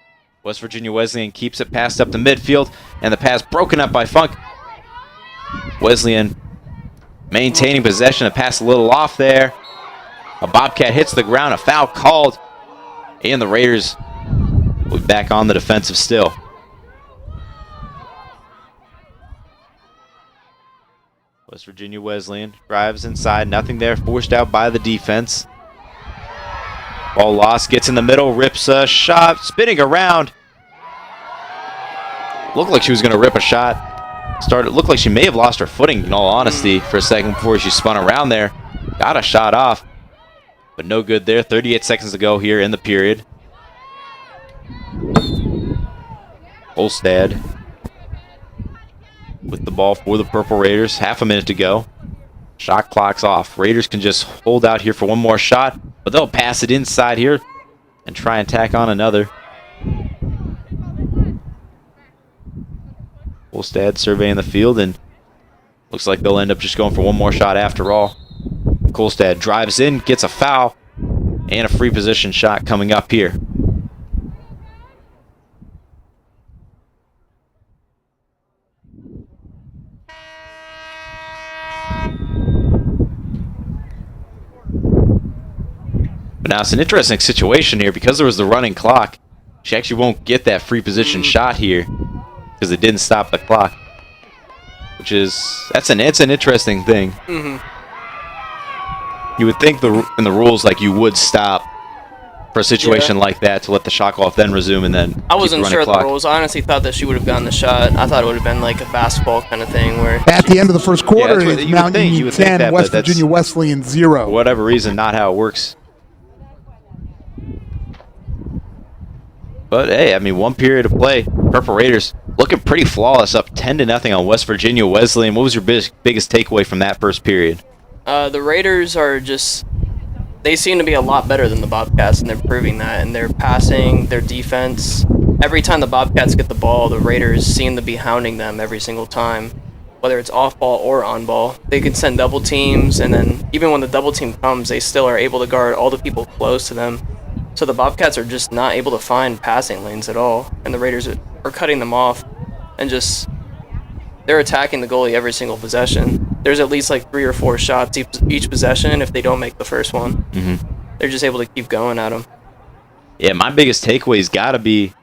West Virginia Wesleyan keeps it passed up to midfield, and the pass broken up by Funk. Wesleyan maintaining possession. The pass a little off there, A Bobcat hits the ground, a foul called, and the Raiders will be back on the defensive still. West Virginia Wesleyan drives inside, nothing there, forced out by the defense. Ball lost, gets in the middle, rips a shot, spinning around. Looked like she was going to rip a shot. Looked like she may have lost her footing, in all honesty, for a second before she spun around there. Got a shot off, but no good there. 38 seconds to go here in the period. Olstad with the ball for the Purple Raiders. Half a minute to go. Shot clock's off. Raiders can just hold out here for one more shot, but they'll pass it inside here and try and tack on another. Olstad surveying the field, and looks like they'll end up just going for one more shot after all. Kolstad drives in, gets a foul, and a free position shot coming up here. But now it's an interesting situation here because there was the running clock. She actually won't get that free position shot here because it didn't stop the clock, which is it's an interesting thing. You would think in the rules like you would stop for a situation like that to let the shot go off, then resume, and then I wasn't sure of clock. the rules. I honestly thought that she would have gotten the shot. I thought it would have been like a basketball kind of thing where At the end of the first quarter, that's what it's you would Mount think. You Union would think 10, that, West but that's- Virginia Wesleyan 0. For whatever reason, not how it works. But hey, I mean, one period of play. Purple Raiders looking pretty flawless, up 10-0 on West Virginia Wesleyan. What was your biggest takeaway from that first period? the Raiders are just, they seem to be a lot better than the Bobcats, and they're proving that. And their passing, their defense, every time the Bobcats get the ball, the Raiders seem to be hounding them every single time, whether it's off ball or on ball. They can send double teams, and then even when the double team comes, they still are able to guard all the people close to them. So the Bobcats are just not able to find passing lanes at all, and the Raiders are cutting them off, and just, they're attacking the goalie every single possession. There's at least like 3 or 4 shots each possession if they don't make the first one. They're just able to keep going at them. Yeah, my biggest takeaway's got to be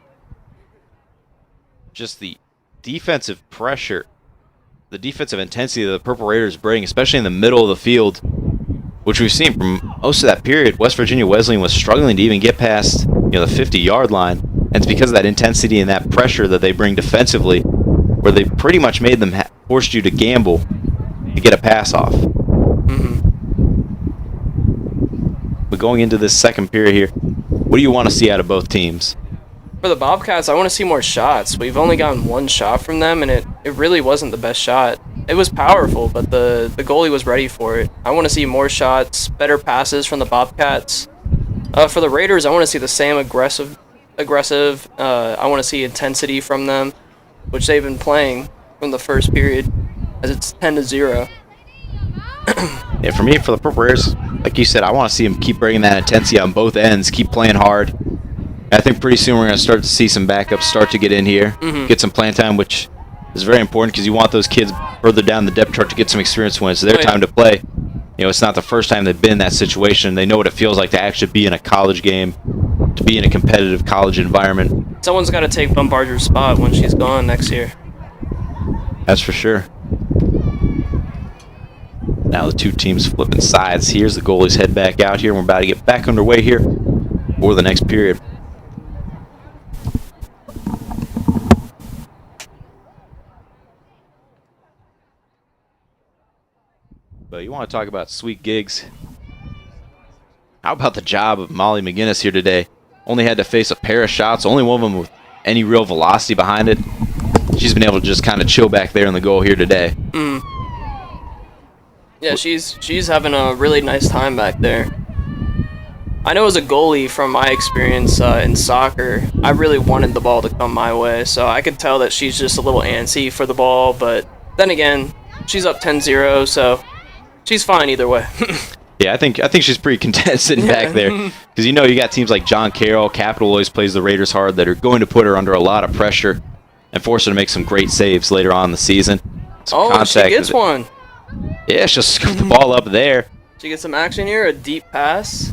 just the defensive pressure, the defensive intensity that the Purple Raiders bring, especially in the middle of the field, which we've seen from most of that period. West Virginia Wesleyan was struggling to even get past the 50-yard line, and it's because of that intensity and that pressure that they bring defensively, where they pretty much made them forced you to gamble to get a pass off. But going into this second period here, what do you want to see out of both teams? For the Bobcats, I want to see more shots. We've only gotten 1 shot from them, and it really wasn't the best shot. It was powerful, but the goalie was ready for it. I want to see more shots, better passes from the Bobcats. For the Raiders, I want to see the same aggressive. I want to see intensity from them, which they've been playing from the first period, as it's 10-0. Yeah, for me, for the Purple Raiders, like you said, I want to see them keep bringing that intensity on both ends, keep playing hard. I think pretty soon we're going to start to see some backups start to get in here, get some playing time, which is very important because you want those kids further down the depth chart to get some experience when it's their time to play. It's not the first time they've been in that situation. They know what it feels like to actually be in a college game, to be in a competitive college environment. Someone's got to take Bombarder's spot when she's gone next year. That's for sure. Now the two teams flipping sides. Here's the goalies head back out here. We're about to get back underway here for the next period. But you want to talk about sweet gigs? How about the job of Molly McGinnis here today? Only had to face a pair of shots, only one of them with any real velocity behind it. She's been able to just kind of chill back there in the goal here today. Yeah, she's having a really nice time back there. I know as a goalie, from my experience in soccer, I really wanted the ball to come my way, so I could tell that she's just a little antsy for the ball, but then again, she's up 10-0, so she's fine either way. Yeah, I think she's pretty content sitting back there, because you got teams like John Carroll, Capital always plays the Raiders hard, that are going to put her under a lot of pressure and force her to make some great saves later on in the season. She gets one. Yeah, she'll scoop the ball up there, She gets some action here, a deep pass.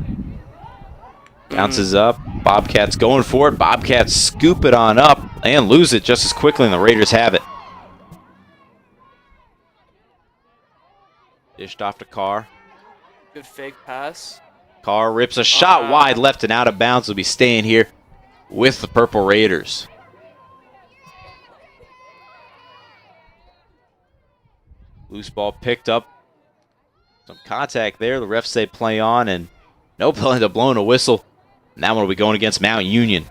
Bounces up. Bobcats going for it. Bobcats scoop it on up and lose it just as quickly, and the Raiders have it. Dished off to Carr. Good fake pass. Carr rips a shot wide left and out of bounds. Will be staying here with the Purple Raiders. Loose ball picked up. Some contact there. The refs say play on, and no play to blowing a whistle. And that one will be going against Mount Union.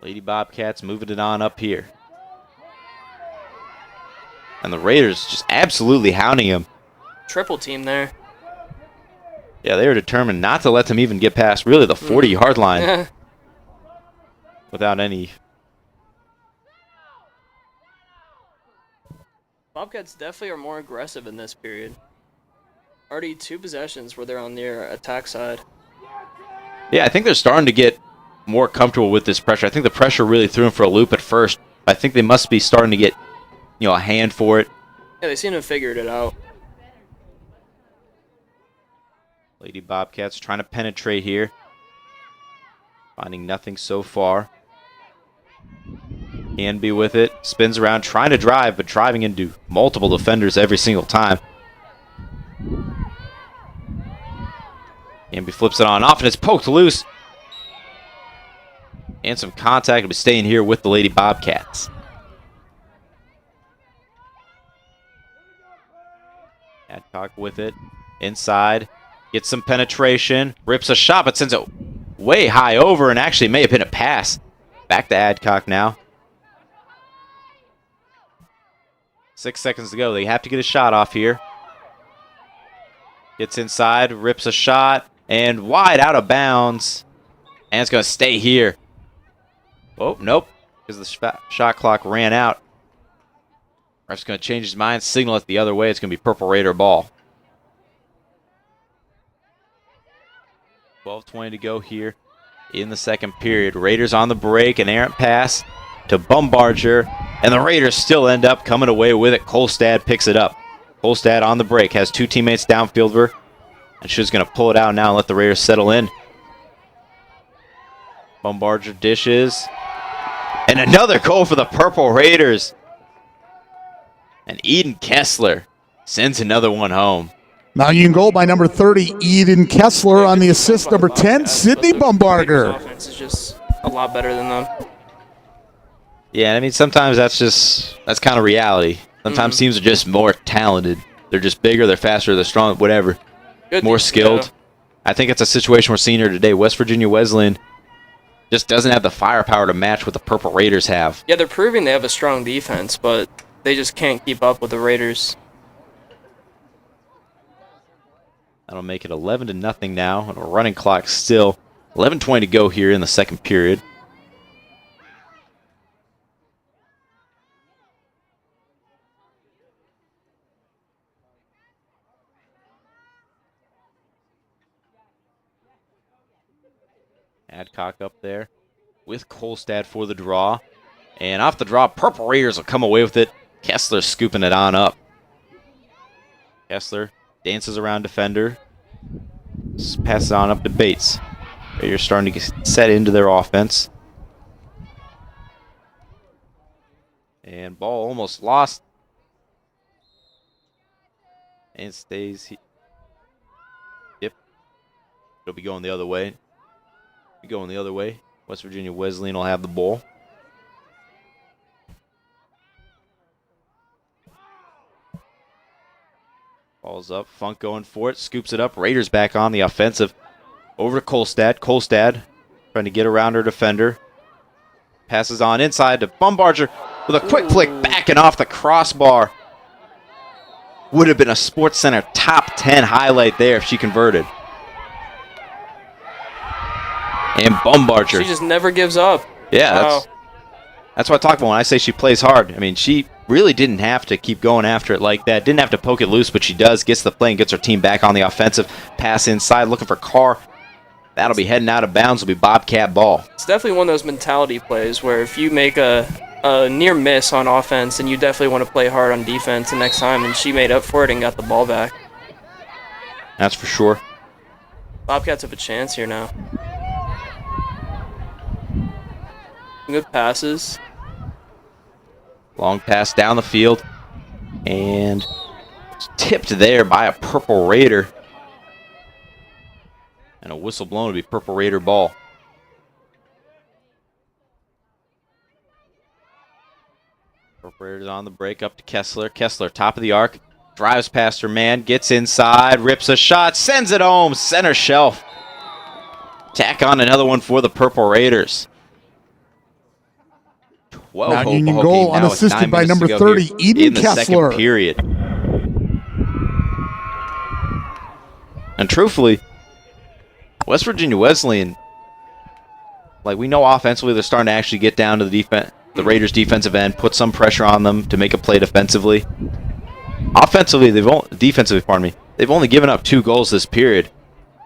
Lady Bobcats moving it on up here. And the Raiders just absolutely hounding him. Triple team there. Yeah, they were determined not to let them even get past really the 40-yard line without any. Bobcats definitely are more aggressive in this period. Already 2 possessions where they're on their attack side. Yeah, I think they're starting to get more comfortable with this pressure. I think the pressure really threw them for a loop at first. I think they must be starting to get, a hand for it. Yeah, they seem to have figured it out. Lady Bobcats trying to penetrate here. Finding nothing so far. Can be with it. Spins around, trying to drive, but driving into multiple defenders every single time. Canby flips it on off, and it's poked loose. And some contact will be staying here with the Lady Bobcats. Adcock with it. Inside. Gets some penetration. Rips a shot, but sends it way high over, and actually may have been a pass. Back to Adcock now. 6 seconds to go. They have to get a shot off here. Gets inside, rips a shot, and wide out of bounds. And it's going to stay here. Oh, nope. Because the shot clock ran out. Ref's going to change his mind, signal it the other way. It's going to be Purple Raider ball. 12:20 to go here in the second period. Raiders on the break, an errant pass to Bumbarger, and the Raiders still end up coming away with it. Kolstad picks it up. Kolstad on the break, has 2 teammates downfield her, and she's going to pull it out now and let the Raiders settle in. Bumbarger dishes, and another goal for the Purple Raiders. And Eden Kessler sends another one home. Now you can go by number 30, Eden Kessler, on the assist. Number 10, Sydney Bumbarger. Offense is just a lot better than them. Yeah, I mean, sometimes that's kind of reality. Sometimes teams are just more talented. They're just bigger, they're faster, they're strong, whatever. More skilled. Yeah. I think it's a situation we're seeing here today. West Virginia Wesleyan just doesn't have the firepower to match what the Purple Raiders have. Yeah, they're proving they have a strong defense, but they just can't keep up with the Raiders. That'll make it 11-0 now, and a running clock still. 11:20 to go here in the second period. Adcock up there with Kolstad for the draw. And off the draw, Purple Raiders will come away with it. Kessler scooping it on up. Kessler dances around defender. Passes on up to Bates. Raiders starting to get set into their offense. And ball almost lost. And stays. Yep. It'll be going the other way. Going the other way. West Virginia Wesleyan will have the ball. Ball's up. Funk going for it. Scoops it up. Raiders back on the offensive. Over to Kolstad. Kolstad trying to get around her defender. Passes on inside to Bumbarger with a quick flick backing off the crossbar. Would have been a Sports Center top 10 highlight there if she converted. And Bumbarger. She just never gives up. Yeah, Wow. that's what I talk about when I say she plays hard. I mean, she really didn't have to keep going after it like that. Didn't have to poke it loose, but she does. Gets the play and gets her team back on the offensive. Pass inside, looking for Carr. That'll be heading out of bounds. Will be Bobcat ball. It's definitely one of those mentality plays where if you make a a near miss on offense, and you definitely want to play hard on defense the next time, and she made up for it and got the ball back. That's for sure. Bobcats have a chance here now. Good passes. Long pass down the field. And it's tipped there by a Purple Raider. And a whistle blown to be Purple Raider ball. Purple Raiders on the break up to Kessler. Kessler, top of the arc. Drives past her man, gets inside, rips a shot, sends it home, center shelf. Tack on another one for the Purple Raiders. Mount Union goal unassisted by number 30, Eden Kessler. Second period. And truthfully, West Virginia Wesleyan, like we know offensively, they're starting to actually get down to the Raiders' defensive end, put some pressure on them to make a play defensively. Offensively, defensively, they've only given up 2 goals this period.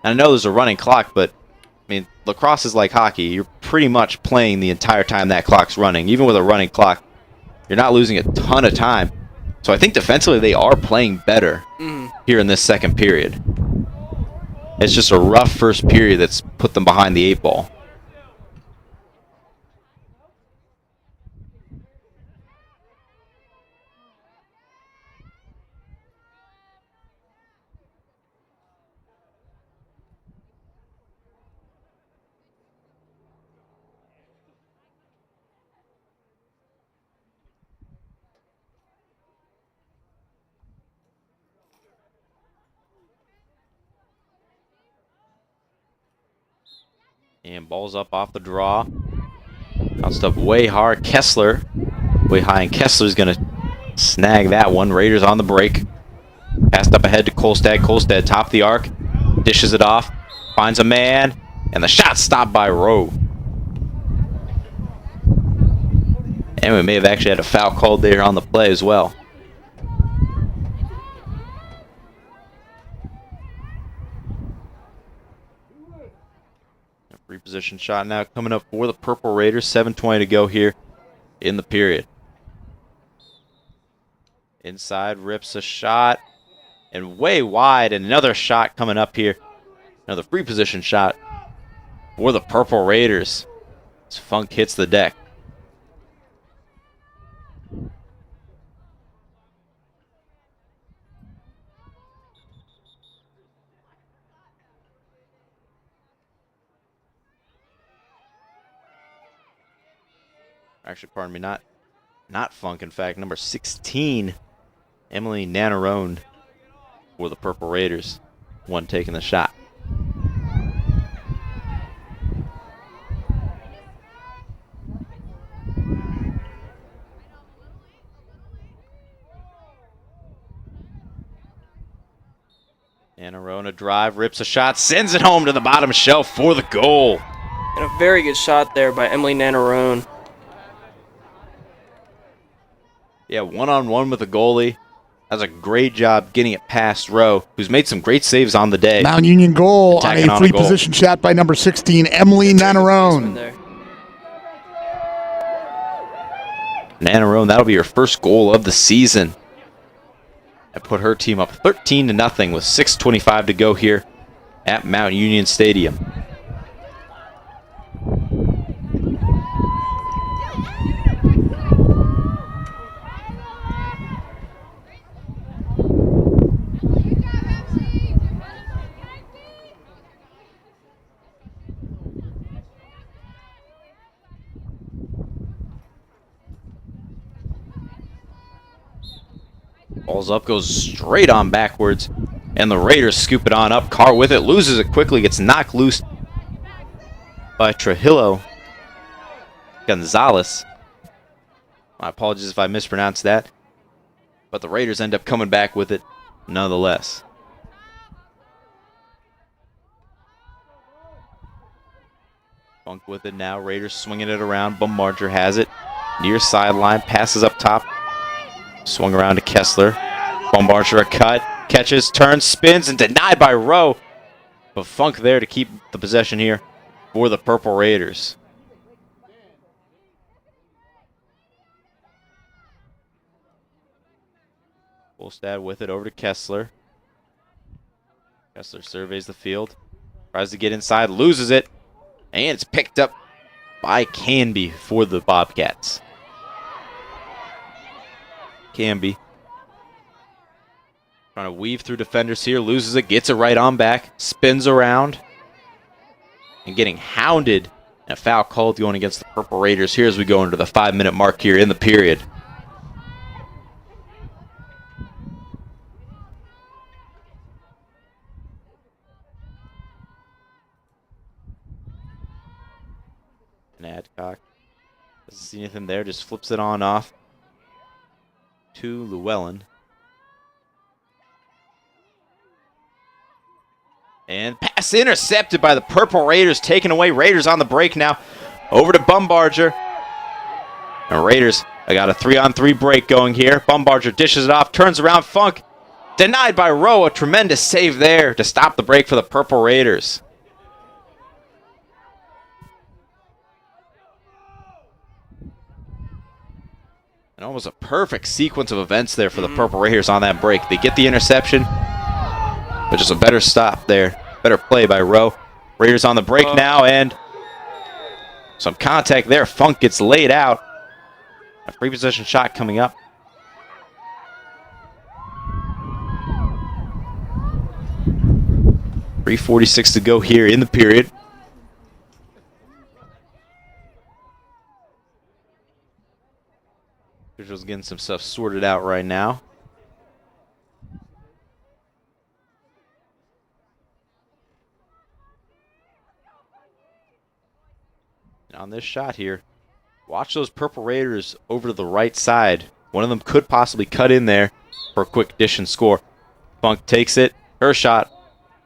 And I know there's a running clock, but I mean, lacrosse is like hockey. You're pretty much playing the entire time that clock's running. Even with a running clock, you're not losing a ton of time. So I think defensively they are playing better here in this second period. It's just a rough first period that's put them behind the 8 ball. And ball's up off the draw. Bounced up way hard. Kessler, way high, and Kessler's going to snag that one. Raiders on the break. Passed up ahead to Kolstad. Kolstad, top of the arc. Dishes it off. Finds a man. And the shot stopped by Rowe. And we may have actually had a foul called there on the play as well. Reposition shot now coming up for the Purple Raiders. 7:20 to go here in the period. Inside, rips a shot. And way wide. And another shot coming up here. Another free position shot for the Purple Raiders. As Funk hits the deck. Actually, pardon me, not Funk. In fact, number 16, Emily Nanarone for the Purple Raiders. One taking the shot. Nanarone, a drive, rips a shot, sends it home to the bottom shelf for the goal. And a very good shot there by Emily Nanarone. Yeah, one-on-one with the goalie. Does a great job getting it past Rowe, who's made some great saves on the day. Mount Union goal on a free position shot by number 16, Emily Nanarone. Nanarone, that'll be her first goal of the season. That put her team up 13-0 with 6:25 to go here at Mount Union Stadium. Ball's up, goes straight on backwards, and the Raiders scoop it on up. Carr with it, loses it quickly, gets knocked loose by Trujillo Gonzalez. My apologies if I mispronounced that, but the Raiders end up coming back with it nonetheless. Funk with it now, Raiders swinging it around. Bumbarger has it, near sideline, passes up top. Swung around to Kessler. Bumbarger a cut. Catches, turns, spins, and denied by Rowe. But Funk there to keep the possession here for the Purple Raiders. Kolstad with it over to Kessler. Kessler surveys the field. Tries to get inside, loses it. And it's picked up by Canby for the Bobcats. Canby trying to weave through defenders here, loses it, gets it right on back, spins around, and getting hounded. And a foul called going against the Purple Raiders here as we go into the 5-minute mark here in the period. And Adcock doesn't see anything there, just flips it on off to Llewellyn. And pass intercepted by the Purple Raiders, taken away. Raiders on the break now. Over to Bumbarger. And Raiders, I got a 3-on-3 break going here. Bumbarger dishes it off, turns around. Funk denied by Rowe. A tremendous save there to stop the break for the Purple Raiders. And almost a perfect sequence of events there for the Purple Raiders on that break. They get the interception, but just a better stop there. Better play by Rowe. Raiders on the break now, and some contact there. Funk gets laid out. A free possession shot coming up. .346 to go here in the period. Officials getting some stuff sorted out right now. And on this shot here, watch those Purple Raiders over to the right side. One of them could possibly cut in there for a quick dish and score. Funk takes it. Her shot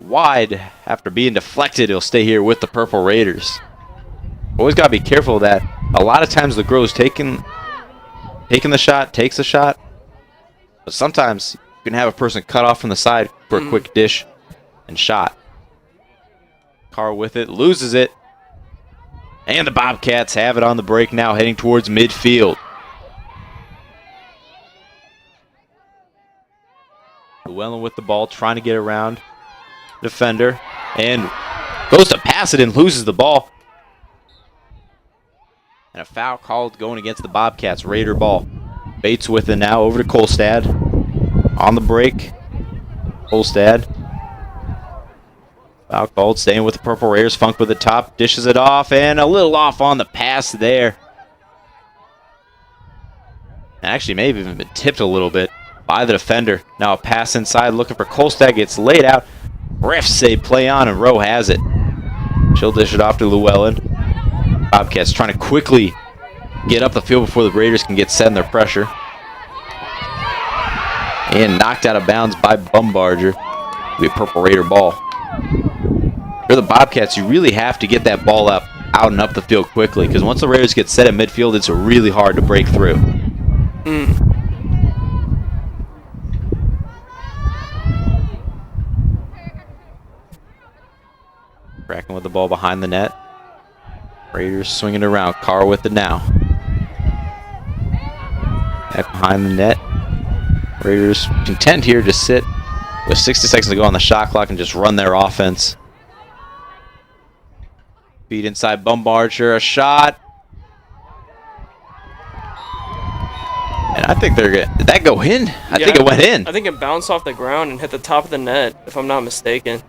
wide after being deflected. He'll stay here with the Purple Raiders. Always got to be careful of that. A lot of times the Groves taking the shot, takes the shot. But sometimes you can have a person cut off from the side for a quick dish and shot. Carr with it, loses it. And the Bobcats have it on the break now, heading towards midfield. Llewellyn with the ball, trying to get around defender. And goes to pass it and loses the ball. And a foul called going against the Bobcats. Raider ball. Bates with it now over to Kolstad. On the break. Kolstad. Foul called, staying with the Purple Raiders. Funk with the top, dishes it off, and a little off on the pass there. Actually, may have even been tipped a little bit by the defender. Now a pass inside, looking for Kolstad, gets laid out. Refs say play on, and Rowe has it. She'll dish it off to Llewellyn. Bobcats trying to quickly get up the field before the Raiders can get set in their pressure. And knocked out of bounds by Bumbarger. It'll be a Purple Raider ball. For the Bobcats, you really have to get that ball out and up the field quickly, because once the Raiders get set at midfield, it's really hard to break through. Cracking with the ball behind the net. Raiders swinging it around. Carr with it now. Back behind the net. Raiders content here to sit with 60 seconds to go on the shot clock and just run their offense. Feed inside Bumbarger, a shot. And I think they're good. Did that go in? I think it went in. I think it bounced off the ground and hit the top of the net, if I'm not mistaken.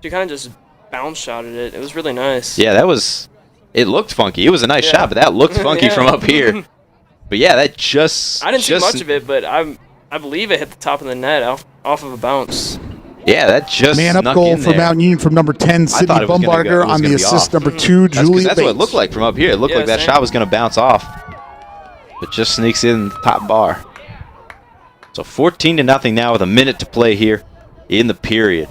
She kind of just bounce shotted it. It was really nice. Yeah, that was... It looked funky. It was a nice shot, but that looked funky from up here. But yeah, that just... I didn't see much of it, but I believe it hit the top of the net off of a bounce. Yeah, that just man up snuck goal in for there. Mount Union from number 10, Sydney Bumbarger on the assist. Number 2, Julia That's what it looked like from up here. It looked like that shot was going to bounce off. But just sneaks in the top bar. So 14-0 now with a minute to play here in the period.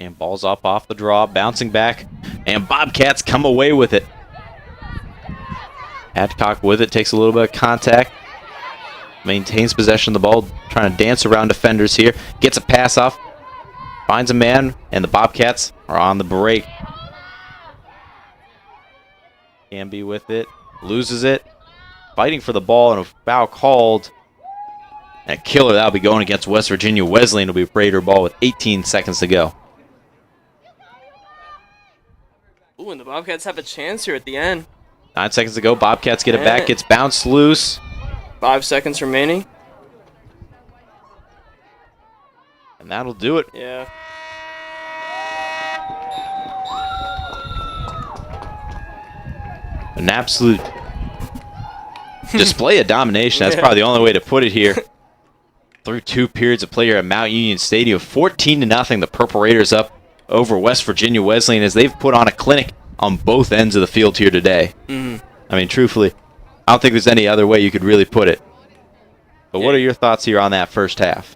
And ball's up off the draw, bouncing back, and Bobcats come away with it. Adcock with it, takes a little bit of contact, maintains possession of the ball, trying to dance around defenders here, gets a pass off, finds a man, and the Bobcats are on the break. Canby with it, loses it, fighting for the ball, and a foul called. And a killer, that'll be going against West Virginia. Wesleyan will be Raider ball with 18 seconds to go. Ooh, and the Bobcats have a chance here at the end. 9 seconds to go. Bobcats get it back. Gets bounced loose. 5 seconds remaining. And that'll do it. Yeah. An absolute display of domination. That's probably the only way to put it here. Through 2 periods of play here at Mount Union Stadium. 14-0, the Purple Raiders up over West Virginia Wesleyan as they've put on a clinic on both ends of the field here today. I mean, truthfully, I don't think there's any other way you could really put it. But what are your thoughts here on that first half?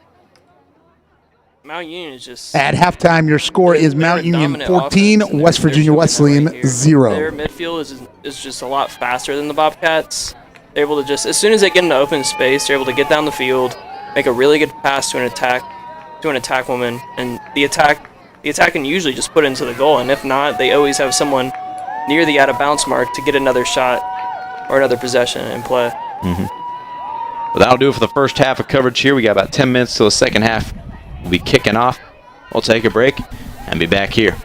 Mount Union is just... At halftime, your score is Mount Union 14, West Virginia Wesleyan 0. Their midfield is just a lot faster than the Bobcats. They're able to just, as soon as they get into open space, they're able to get down the field, make a really good pass to an attack woman, and the attack can usually just put it into the goal, and if not, they always have someone near the out-of-bounds mark to get another shot or another possession and play. Well, that'll do it for the first half of coverage here. We got about 10 minutes till the second half. We'll be kicking off. We'll take a break and be back here.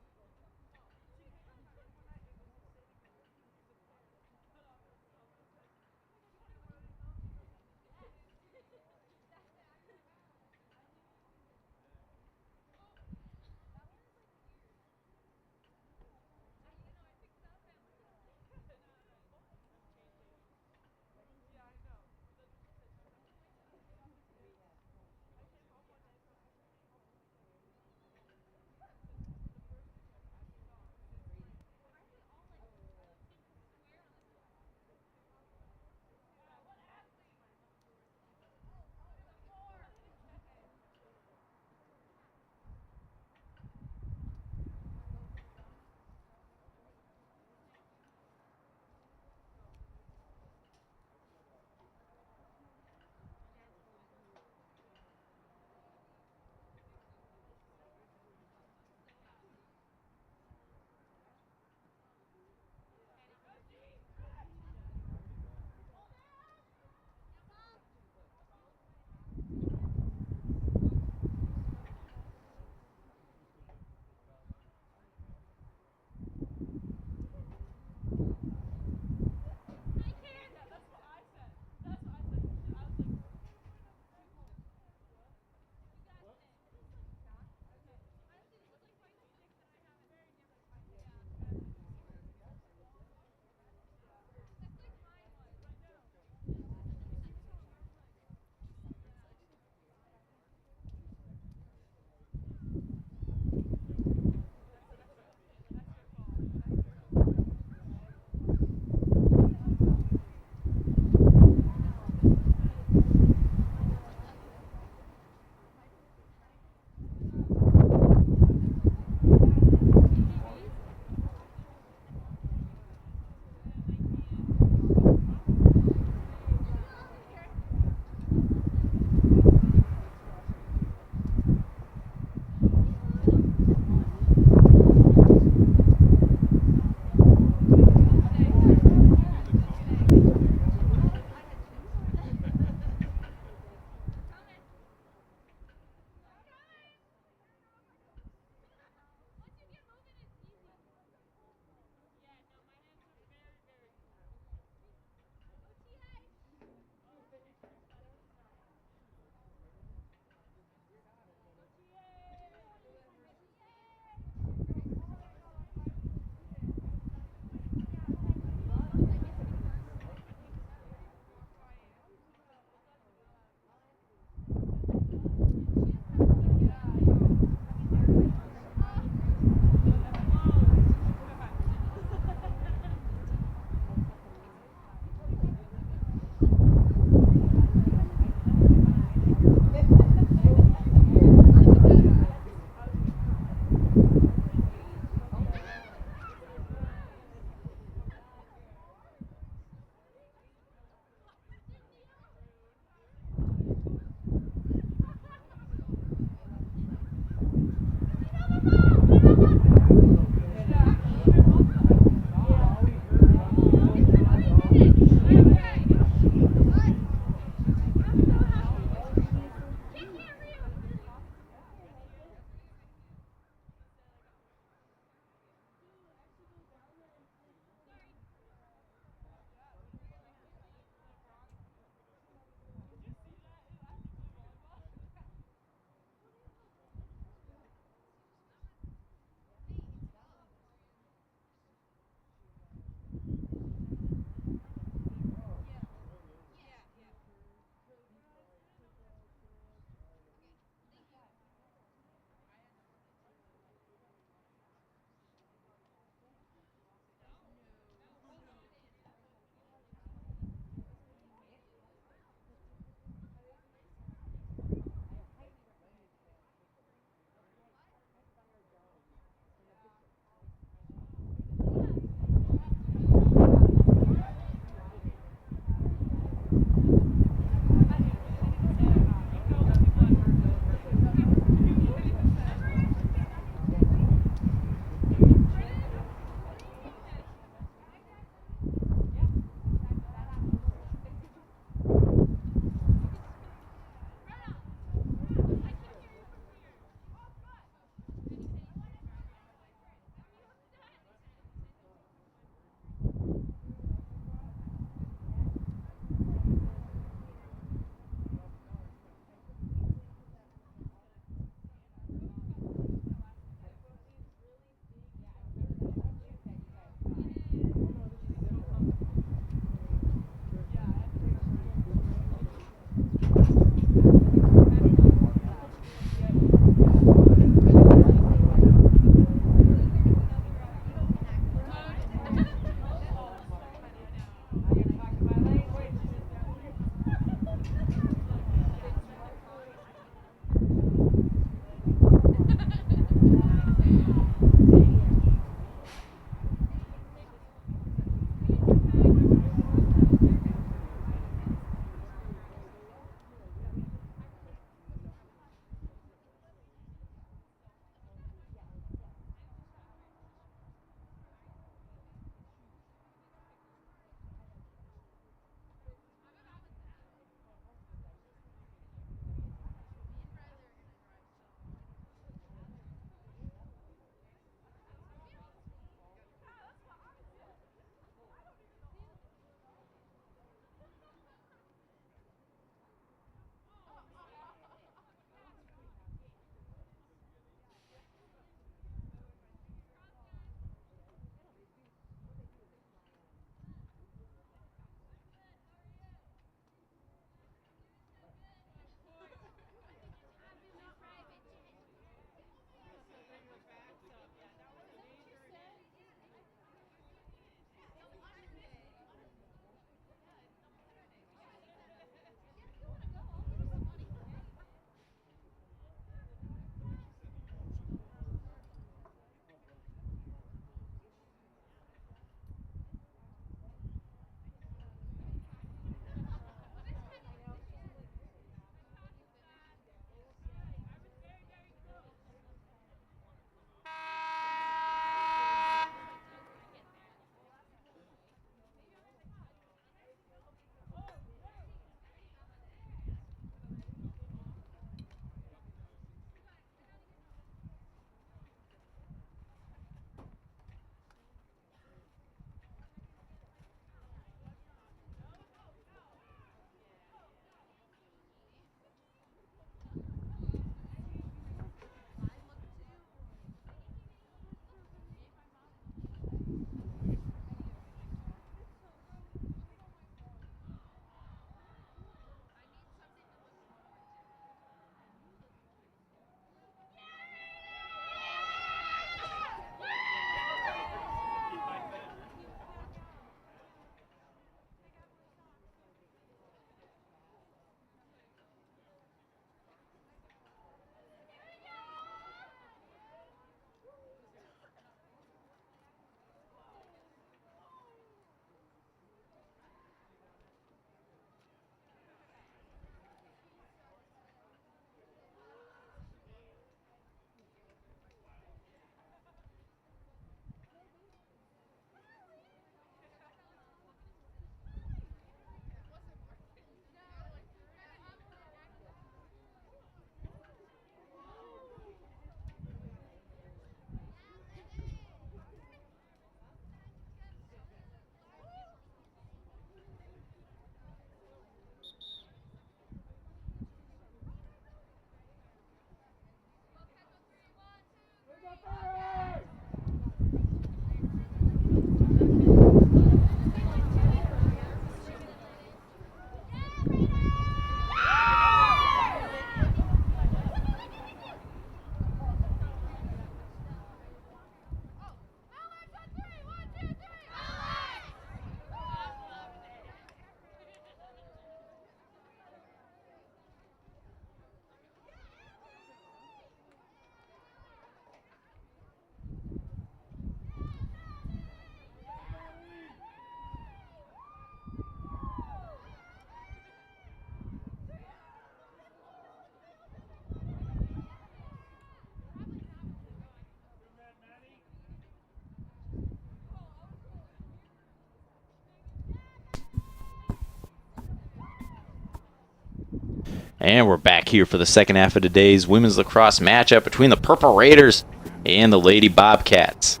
And we're back here for the second half of today's women's lacrosse matchup between the Purple Raiders and the Lady Bobcats.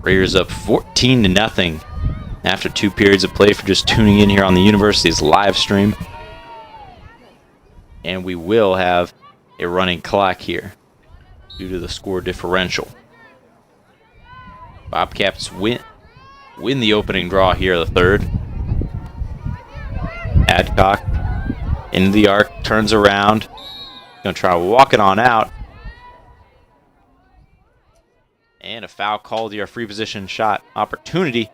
Raiders up 14-0 after 2 periods of play for just tuning in here on the university's live stream. And we will have a running clock here due to the score differential. Bobcats win the opening draw here, the third. Adcock into the arc, turns around. Gonna try to walk it on out. And a foul called here, a free position shot opportunity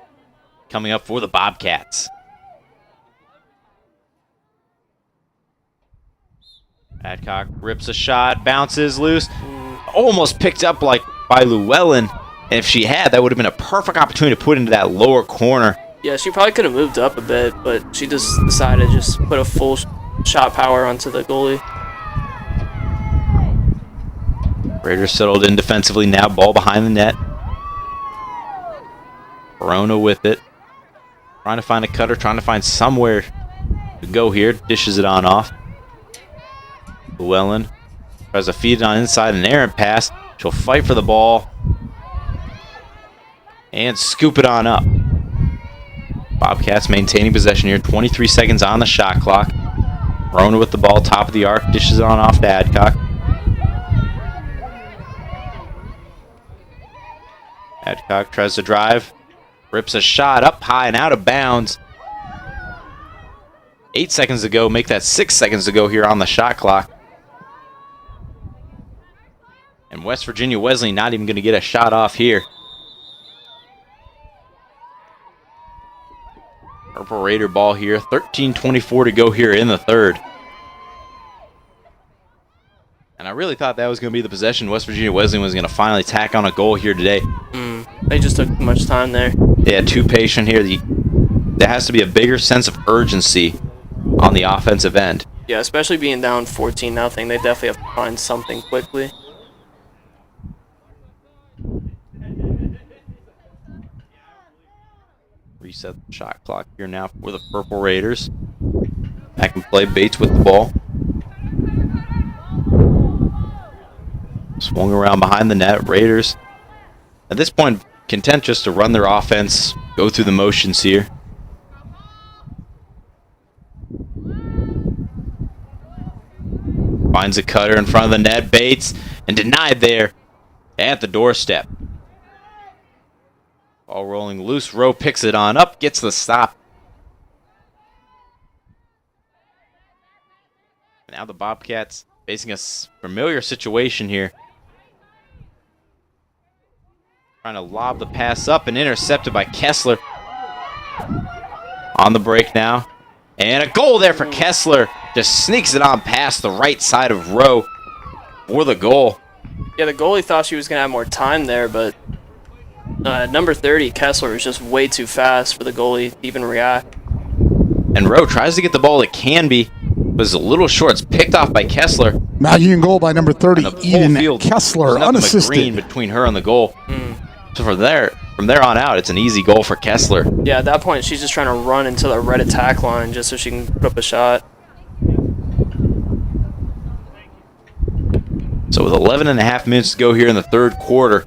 coming up for the Bobcats. Adcock rips a shot, bounces loose, almost picked up like by Llewellyn. And if she had, that would have been a perfect opportunity to put into that lower corner. Yeah, she probably could have moved up a bit, but she just decided to just put a full shot power onto the goalie. Raiders settled in defensively now, ball behind the net. Verona with it. Trying to find a cutter, trying to find somewhere to go here. Dishes it on off. Llewellyn tries to feed it on inside, an errant pass. She'll fight for the ball and scoop it on up. Bobcats maintaining possession here. 23 seconds on the shot clock. Verona with the ball, top of the arc, dishes it on off to Adcock. Adcock tries to drive, rips a shot up high and out of bounds. 8 seconds to go, make that 6 seconds to go here on the shot clock. And West Virginia Wesleyan not even going to get a shot off here. Purple Raider ball here, 13:24 to go here in the third. And I really thought that was going to be the possession. West Virginia Wesleyan was going to finally tack on a goal here today. They just took too much time there. Yeah, too patient here. There has to be a bigger sense of urgency on the offensive end. Yeah, especially being down 14-0, they definitely have to find something quickly. Reset the shot clock here now for the Purple Raiders. Back in play, Bates with the ball. Swung around behind the net. Raiders, at this point, content just to run their offense, go through the motions here. Finds a cutter in front of the net. Bates, and denied there at the doorstep. Ball rolling loose. Rowe picks it on up, gets the stop. Now the Bobcats facing a familiar situation here. Trying to lob the pass up and intercepted by Kessler. On the break now. And a goal there for Kessler. Just sneaks it on past the right side of Rowe for the goal. Yeah, the goalie thought she was going to have more time there, but number 30, Kessler, is just way too fast for the goalie to even react. And Rowe tries to get the ball to Canby. Was a little short. It's picked off by Kessler. Mount Union goal by number 30, Eden Kessler, unassisted. Green between her and the goal. So from there on out, it's an easy goal for Kessler. Yeah, at that point, she's just trying to run into the red attack line just so she can put up a shot. So with 11.5 minutes to go here in the third quarter,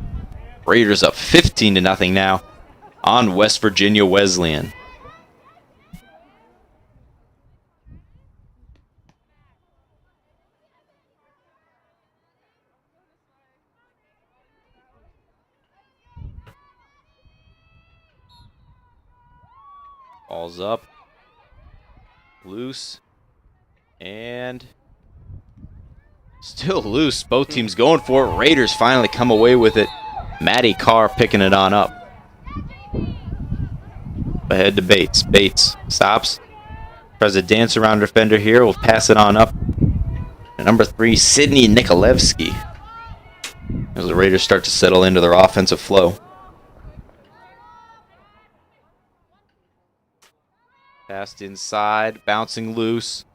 Raiders up 15-0 now on West Virginia Wesleyan. Ball's up, loose, and still loose. Both teams going for it. Raiders finally come away with it. Maddie Carr picking it on up. Ahead to Bates. Bates stops. Tries to dance around defender here. We'll pass it on up. And number 3, Sydney Nikolevsky. As the Raiders start to settle into their offensive flow. Passed inside, bouncing loose.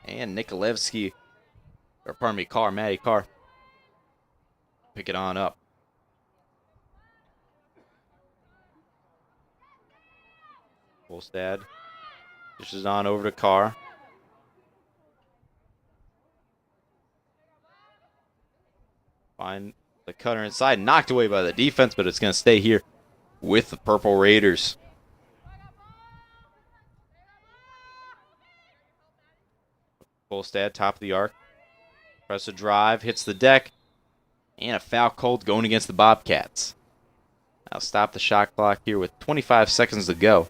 And Nikolevsky, or pardon me, Maddie Carr. Pick it on up. Volstad Dishes on over to Carr. Find the cutter inside. Knocked away by the defense, but it's going to stay here with the Purple Raiders. Kolstad, top of the arc. Press a drive, hits the deck. And a foul called going against the Bobcats. I'll stop the shot clock here with 25 seconds to go.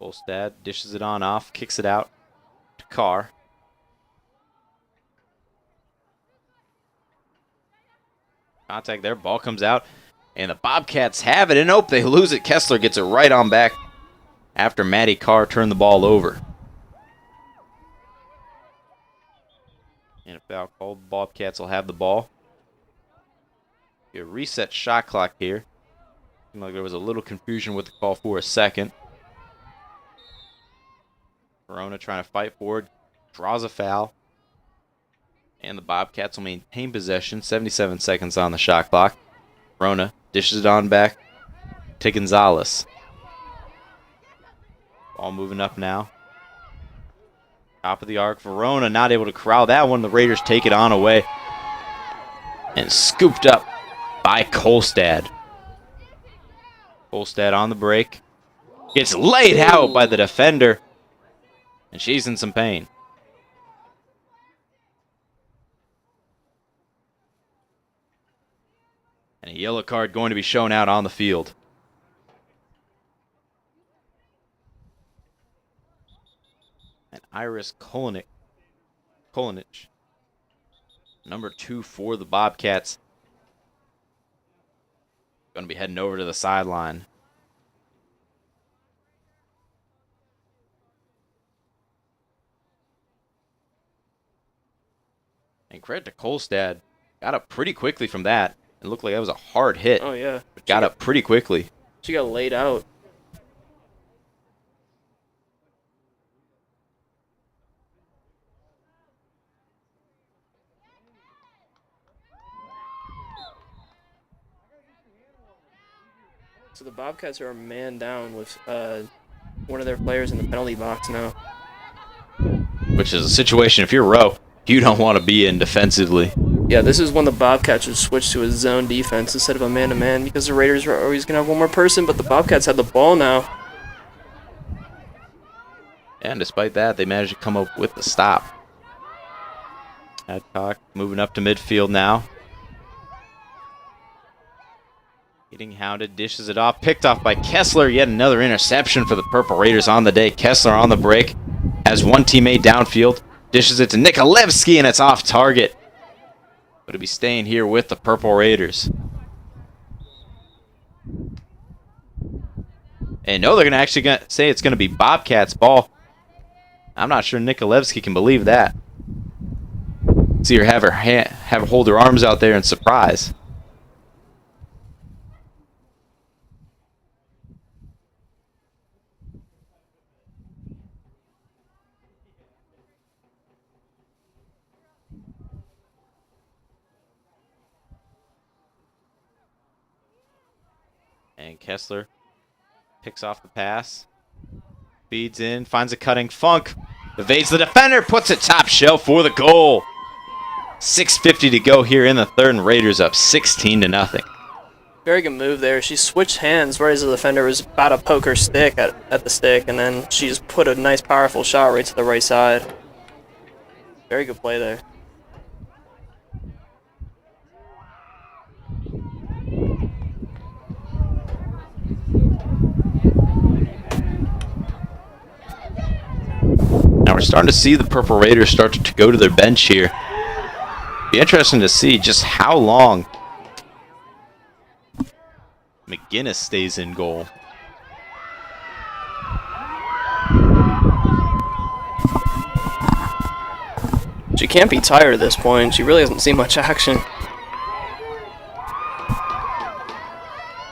Kolstad dishes it on off, kicks it out to Carr. Contact there, ball comes out, and the Bobcats have it, and nope, they lose it. Kessler gets it right on back after Matty Carr turned the ball over. And a foul called. Bobcats will have the ball. A reset shot clock here. Seemed like there was a little confusion with the call for a second. Verona trying to fight forward, draws a foul. And the Bobcats will maintain possession. 77 seconds on the shot clock. Verona dishes it on back to Gonzalez. Ball moving up now. Top of the arc. Verona not able to corral that one. The Raiders take it on away. And scooped up by Kolstad. Kolstad on the break. Gets laid out by the defender. And she's in some pain. And a yellow card going to be shown out on the field. And Iris Kolinich, number 2 for the Bobcats, going to be heading over to the sideline. And credit to Kolstad, got up pretty quickly from that. It looked like that was a hard hit. Oh, yeah. But got up pretty quickly. She got laid out. So the Bobcats are a man down with one of their players in the penalty box now. Which is a situation, if you're Rowe, you don't want to be in defensively. Yeah, this is when the Bobcats should switch to a zone defense instead of a man-to-man because the Raiders are always going to have one more person, but the Bobcats have the ball now. And despite that, they managed to come up with the stop. Adcock moving up to midfield now. Getting hounded, dishes it off, picked off by Kessler. Yet another interception for the Purple Raiders on the day. Kessler on the break, has one teammate downfield, dishes it to Nikolevsky, and it's off target. But it'll be staying here with the Purple Raiders. And no, they're actually going to say it's going to be Bobcats' ball. I'm not sure Nikolevsky can believe that. See her have her hold her arms out there in surprise. And Kessler picks off the pass. Feeds in, finds a cutting Funk. Evades the defender, puts it top shelf for the goal. 6:50 to go here in the third, and Raiders up 16-0. Very good move there. She switched hands right as the defender was about to poke her stick at the stick, and then she just put a nice, powerful shot right to the right side. Very good play there. Now we're starting to see the Purple Raiders start to go to their bench here. Be interesting to see just how long McGinnis stays in goal. She can't be tired at this point. She really hasn't seen much action.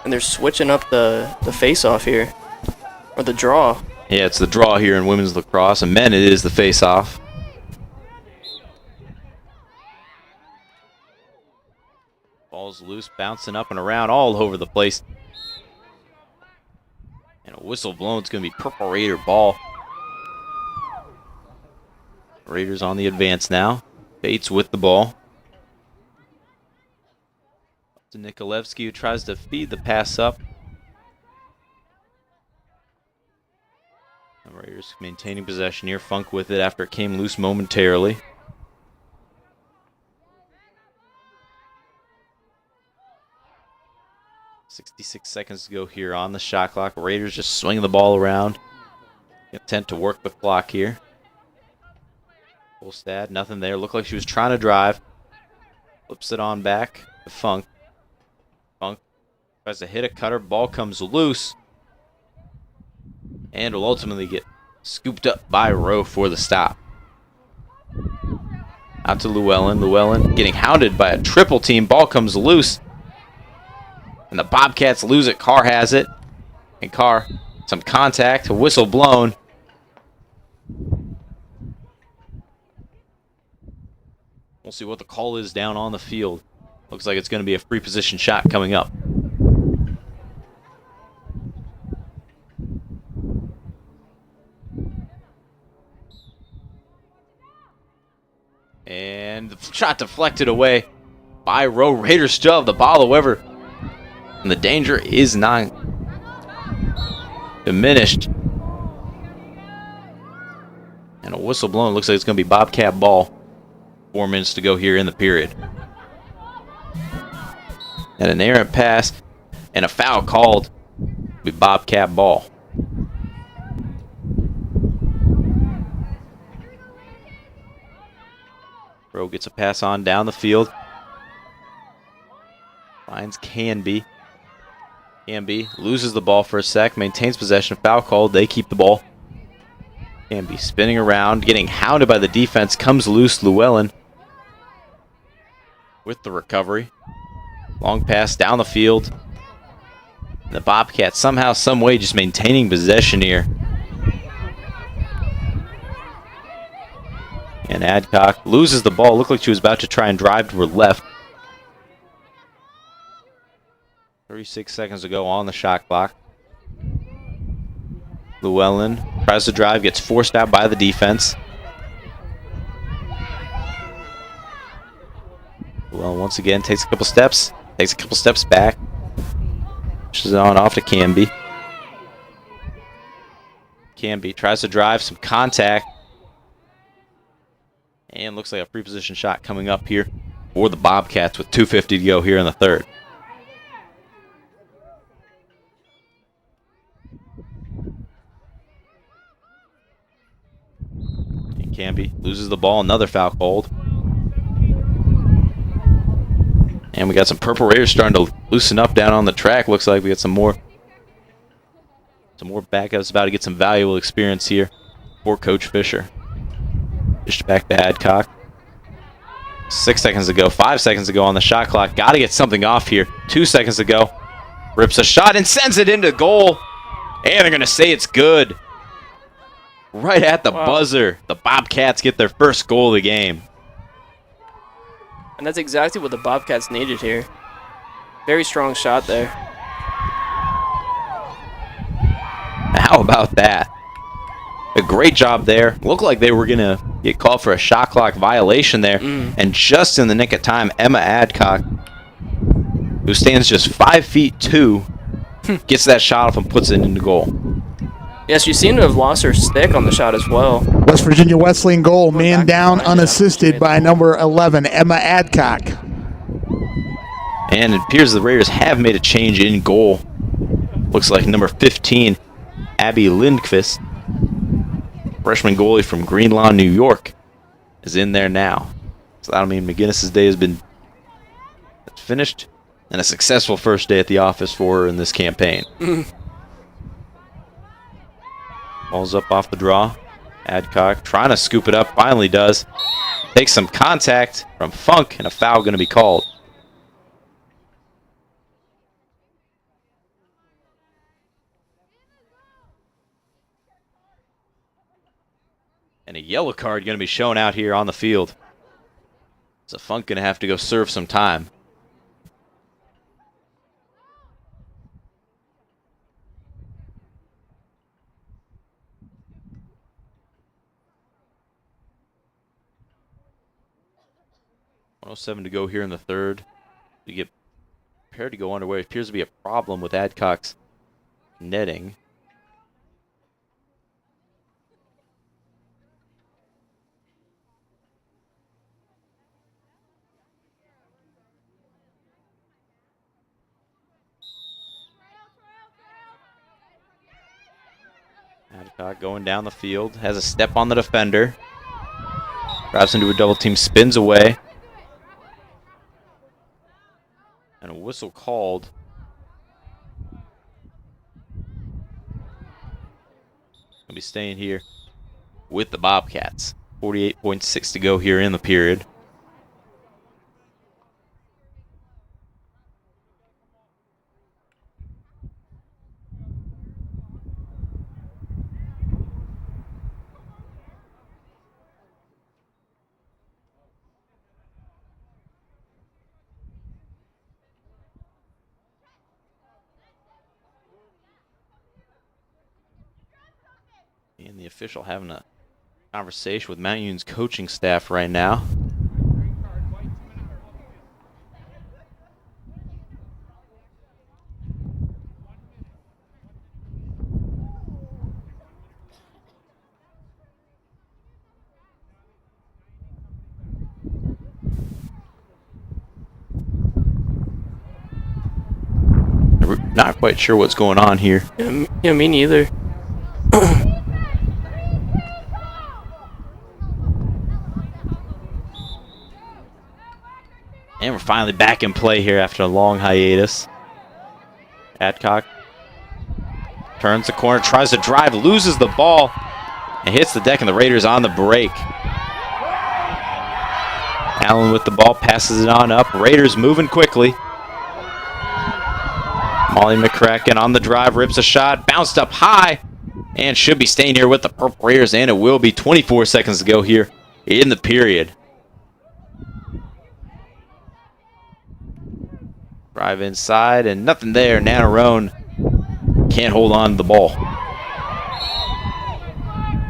And they're switching up the face-off here. Or the draw. Yeah, it's the draw here in women's lacrosse, and men it is the face-off. Ball's loose, bouncing up and around all over the place. And a whistle blown. It's going to be Purple Raider ball. Raiders on the advance now. Bates with the ball. Up to Nikolevsky, who tries to feed the pass up. The Raiders maintaining possession here. Funk with it after it came loose momentarily. .66 seconds to go here on the shot clock. Raiders just swinging the ball around. Intent to work the clock here. Kolstad, nothing there. Looked like she was trying to drive. Flips it on back to Funk. Funk tries to hit a cutter. Ball comes loose. And will ultimately get scooped up by Rowe for the stop. Out to Llewellyn. Llewellyn getting hounded by a triple team. Ball comes loose. And the Bobcats lose it. Carr has it. And Carr, some contact. A whistle blown. We'll see what the call is down on the field. Looks like it's going to be a free position shot coming up. And the shot deflected away by Rowe. Raiders still have the ball, however. And the danger is not diminished. And a whistle blown. Looks like it's going to be Bobcat ball. 4 minutes to go here in the period. And an errant pass and a foul called with Bobcat ball. Rowe gets a pass on down the field. Finds Canby. Canby loses the ball for a sec, maintains possession, foul called, they keep the ball. Canby spinning around, getting hounded by the defense, comes loose. Llewellyn with the recovery. Long pass down the field. And the Bobcats somehow, some way just maintaining possession here. And Adcock loses the ball. Looked like she was about to try and drive to her left. 36 seconds to go on the shot clock. Llewellyn tries to drive, gets forced out by the defense. Llewellyn once again takes a couple steps back. Pushes it on off to Canby. Canby tries to drive, some contact. And looks like a free position shot coming up here for the Bobcats with 2:50 to go here in the third. And Canby loses the ball, another foul called. And we got some Purple Raiders starting to loosen up down on the track. Looks like we got some more backups, about to get some valuable experience here for Coach Fisher. Just back to Adcock. 6 seconds to go, 5 seconds to go on the shot clock. Got to get something off here. 2 seconds to go. Rips a shot and sends it into goal. And they're going to say it's good. Right at the buzzer. The Bobcats get their first goal of the game. And that's exactly what the Bobcats needed here. Very strong shot there. How about that? A great job there. Looked like they were going to get called for a shot clock violation there. And just in the nick of time, Emma Adcock, who stands just 5'2", gets that shot off and puts it into goal. Yes, she seemed to have lost her stick on the shot as well. West Virginia Wesleyan goal, man down, unassisted by number 11, Emma Adcock. And it appears the Raiders have made a change in goal. Looks like number 15, Abby Lindqvist, freshman goalie from Greenlawn, New York, is in there now. So that'll mean McGinnis's day has been finished and a successful first day at the office for her in this campaign. Ball's up off the draw. Adcock trying to scoop it up, finally does. Takes some contact from Funk, and a foul going to be called. And a yellow card going to be shown out here on the field. So Funk going to have to go serve some time. .107 to go here in the third. We get prepared to go underway. It appears to be a problem with Adcock's netting. Adcock going down the field, has a step on the defender. Drives into a double team, spins away. And a whistle called. Gonna be staying here with the Bobcats. 48.6 to go here in the period. And the official having a conversation with Mount Union's coaching staff right now. We're not quite sure what's going on here. Yeah, me neither. And we're finally back in play here after a long hiatus. Adcock turns the corner, tries to drive, loses the ball, and hits the deck, and the Raiders on the break. Allen with the ball, passes it on up. Raiders moving quickly. Molly McCracken on the drive, rips a shot, bounced up high, and should be staying here with the Purple Raiders, and it will be 24 seconds to go here in the period. Drive inside, and nothing there. Nanarone can't hold on to the ball.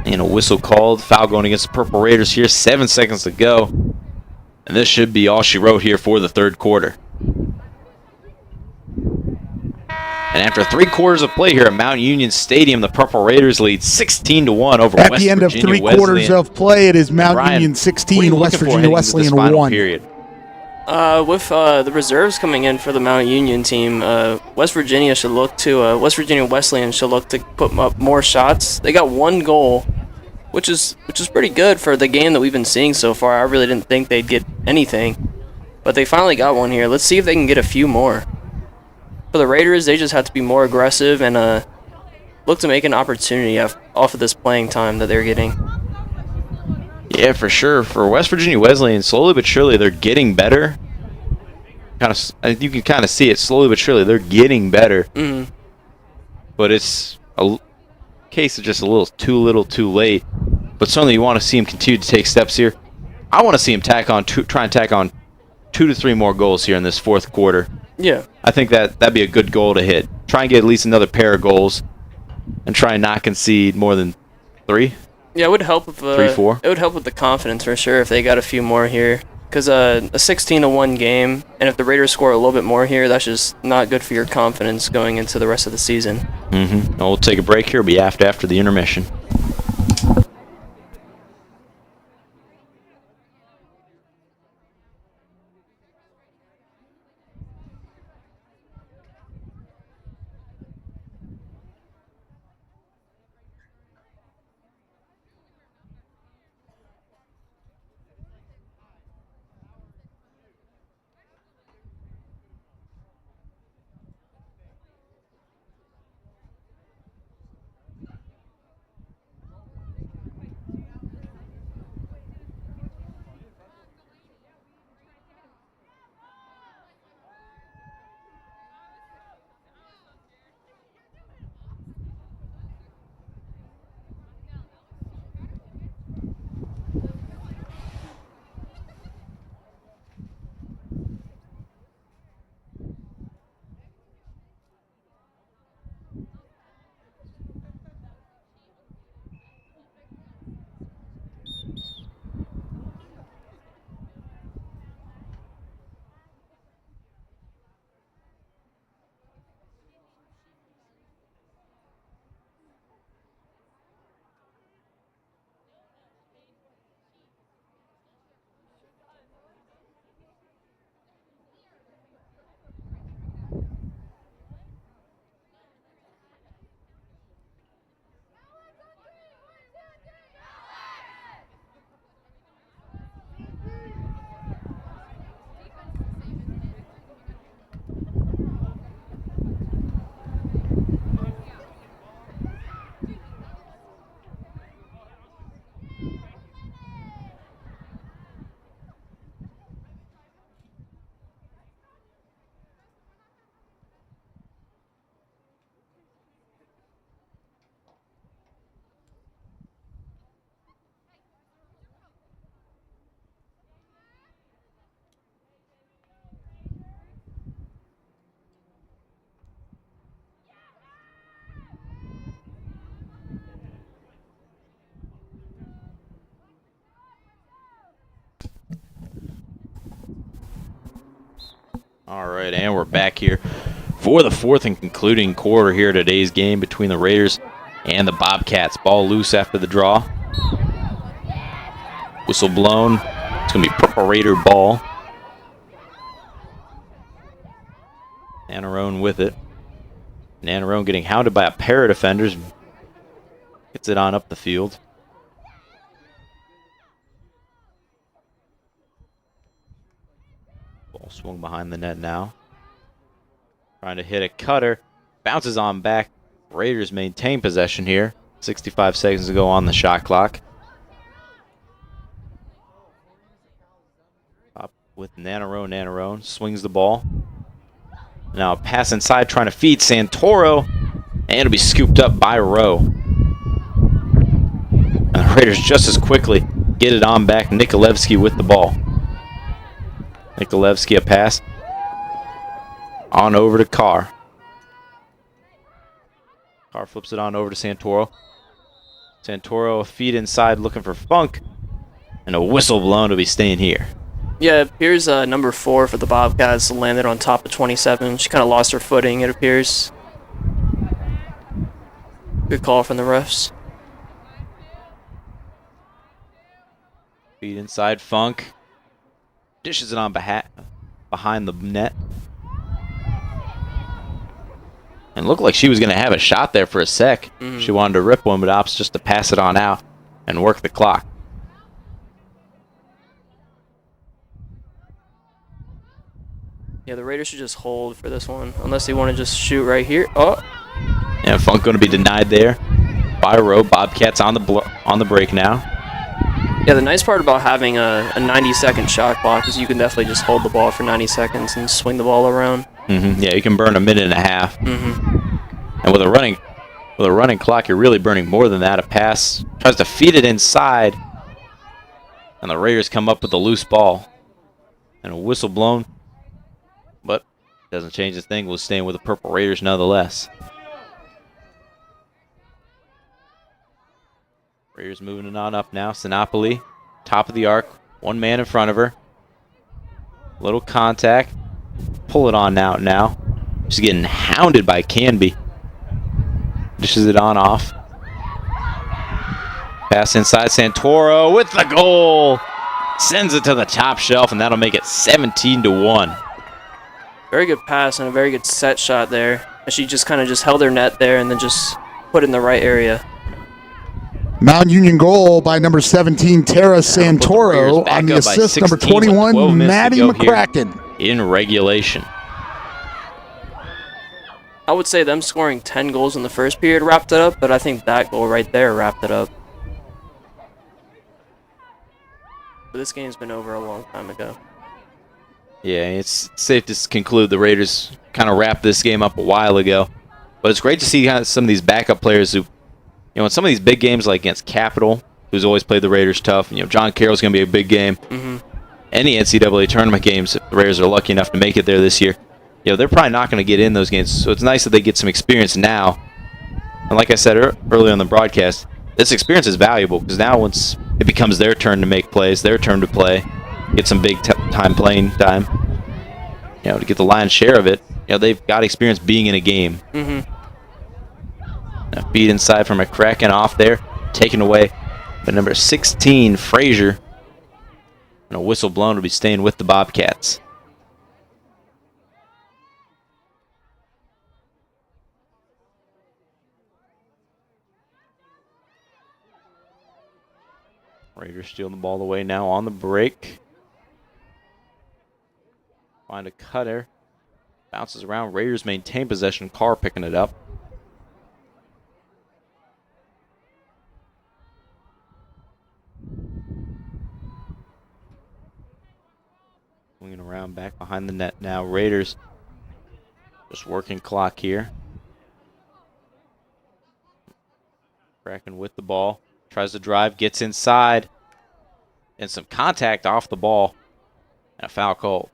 And a whistle called. Foul going against the Purple Raiders here. 7 seconds to go. And this should be all she wrote here for the third quarter. And after 3 quarters of play here at Mount Union Stadium, the Purple Raiders lead 16-1 over West Virginia Wesleyan. At the end of 3 quarters of play, it is Mount Ryan, Union 16, West Virginia Wesleyan 1. Period? With the reserves coming in for the Mount Union team, West Virginia Wesleyan should look to put up more shots. They got 1 goal, which is pretty good for the game that we've been seeing so far. I really didn't think they'd get anything, but they finally got one here. Let's see if they can get a few more. For the Raiders, they just have to be more aggressive and look to make an opportunity off of this playing time that they're getting. Yeah, for sure. For West Virginia Wesleyan, slowly but surely, they're getting better. You can kind of see it slowly but surely. They're getting better. Mm-hmm. But it's a case of just a little too late. But certainly you want to see him continue to take steps here. I want to see him try and tack on 2 to 3 more goals here in this fourth quarter. Yeah. I think that'd be a good goal to hit. Try and get at least another pair of goals and try and not concede more than 3. Yeah, it would help with 3-4. It would help with the confidence for sure if they got a few more here. Because a 16-1 game, and if the Raiders score a little bit more here, that's just not good for your confidence going into the rest of the season. Mm-hmm. We'll take a break here. We'll be after the intermission. All right, and we're back here for the fourth and concluding quarter here today's game between the Raiders and the Bobcats. Ball loose after the draw. Whistle blown. It's going to be Purple Raider ball. Nannerone with it. Nannerone getting hounded by a pair of defenders. Gets it on up the field. Ball swung behind the net now. Trying to hit a cutter. Bounces on back. Raiders maintain possession here. 65 seconds to go on the shot clock. Up with Nannerone. Nannerone swings the ball. Now a pass inside trying to feed Santoro. And it'll be scooped up by Rowe. And the Raiders just as quickly get it on back. Nikolevsky with the ball. Nikolevsky a pass. On over to Carr. Carr flips it on over to Santoro. Santoro a feed inside looking for Funk. And a whistle blown to be staying here. Yeah, it appears number 4 for the Bobcats landed on top of 27. She kind of lost her footing, it appears. Good call from the refs. Feed inside Funk. Dishes it on behind the net. And looked like she was going to have a shot there for a sec. She wanted to rip one, but opts just to pass it on out and work the clock. Yeah, the Raiders should just hold for this one, unless they want to just shoot right here. Oh! And Funk going to be denied there by Rowe. Bobcats on the break now. Yeah, the nice part about having a 90-second shot clock is you can definitely just hold the ball for 90 seconds and swing the ball around. Yeah, you can burn a minute and a half. And with a running clock, you're really burning more than that. A pass tries to feed it inside, and the Raiders come up with a loose ball and a whistle blown, but doesn't change a thing. We're staying with the Purple Raiders nonetheless. Raiders moving it on up now. Sinopoli, top of the arc, one man in front of her. Little contact. Pull it on out now. She's getting hounded by Canby. Dishes it on off. Pass inside Santoro with the goal. Sends it to the top shelf, and that'll make it 17-1. Very good pass and a very good set shot there. And she just kind of just held her net there and then just put it in the right area. Mount Union goal by number 17, Tara Santoro, on the assist, number 21, Maddie McCracken. In regulation. I would say them scoring 10 goals in the first period wrapped it up, but I think that goal right there wrapped it up. But this game's been over a long time ago. Yeah, it's safe to conclude the Raiders kind of wrapped this game up a while ago. But it's great to see some of these backup players who, in some of these big games like against Capital, who's always played the Raiders tough. John Carroll's going to be a big game. Any NCAA tournament games, if the Raiders are lucky enough to make it there this year, they're probably not going to get in those games. So it's nice that they get some experience now. And like I said earlier on the broadcast, this experience is valuable because now once it becomes their turn to make plays, their turn to play, get some big time playing time, to get the lion's share of it, they've got experience being in a game. A feed inside from McCracken off there, taken away by number 16, Frazier. And a whistle blown to be staying with the Bobcats. Raiders stealing the ball away now on the break. Find a cutter. Bounces around. Raiders maintain possession. Carr picking it up. Swinging around back behind the net now. Raiders just working clock here. Kraken with the ball. Tries to drive. Gets inside. And some contact off the ball. And a foul call.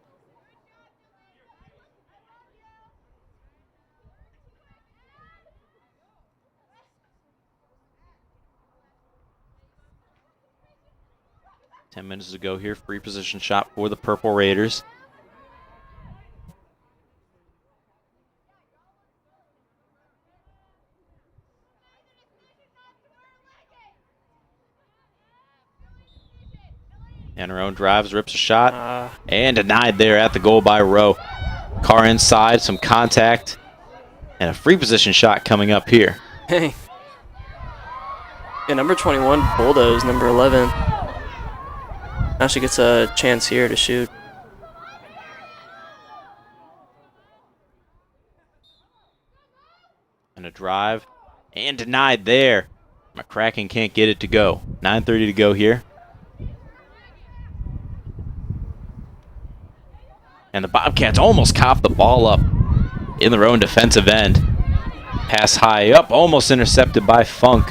Ten minutes to go here. Free position shot for the Purple Raiders. And her own drives, rips a shot, and denied there at the goal by Rowe. Carr inside, some contact, and a free position shot coming up here. Hey. Yeah, number 21, Bulldoze, number 11. Now she gets a chance here to shoot. And a drive, and denied there. McCracken can't get it to go. 9:30 to go here. And the Bobcats almost copped the ball up in their own defensive end. Pass high up, almost intercepted by Funk.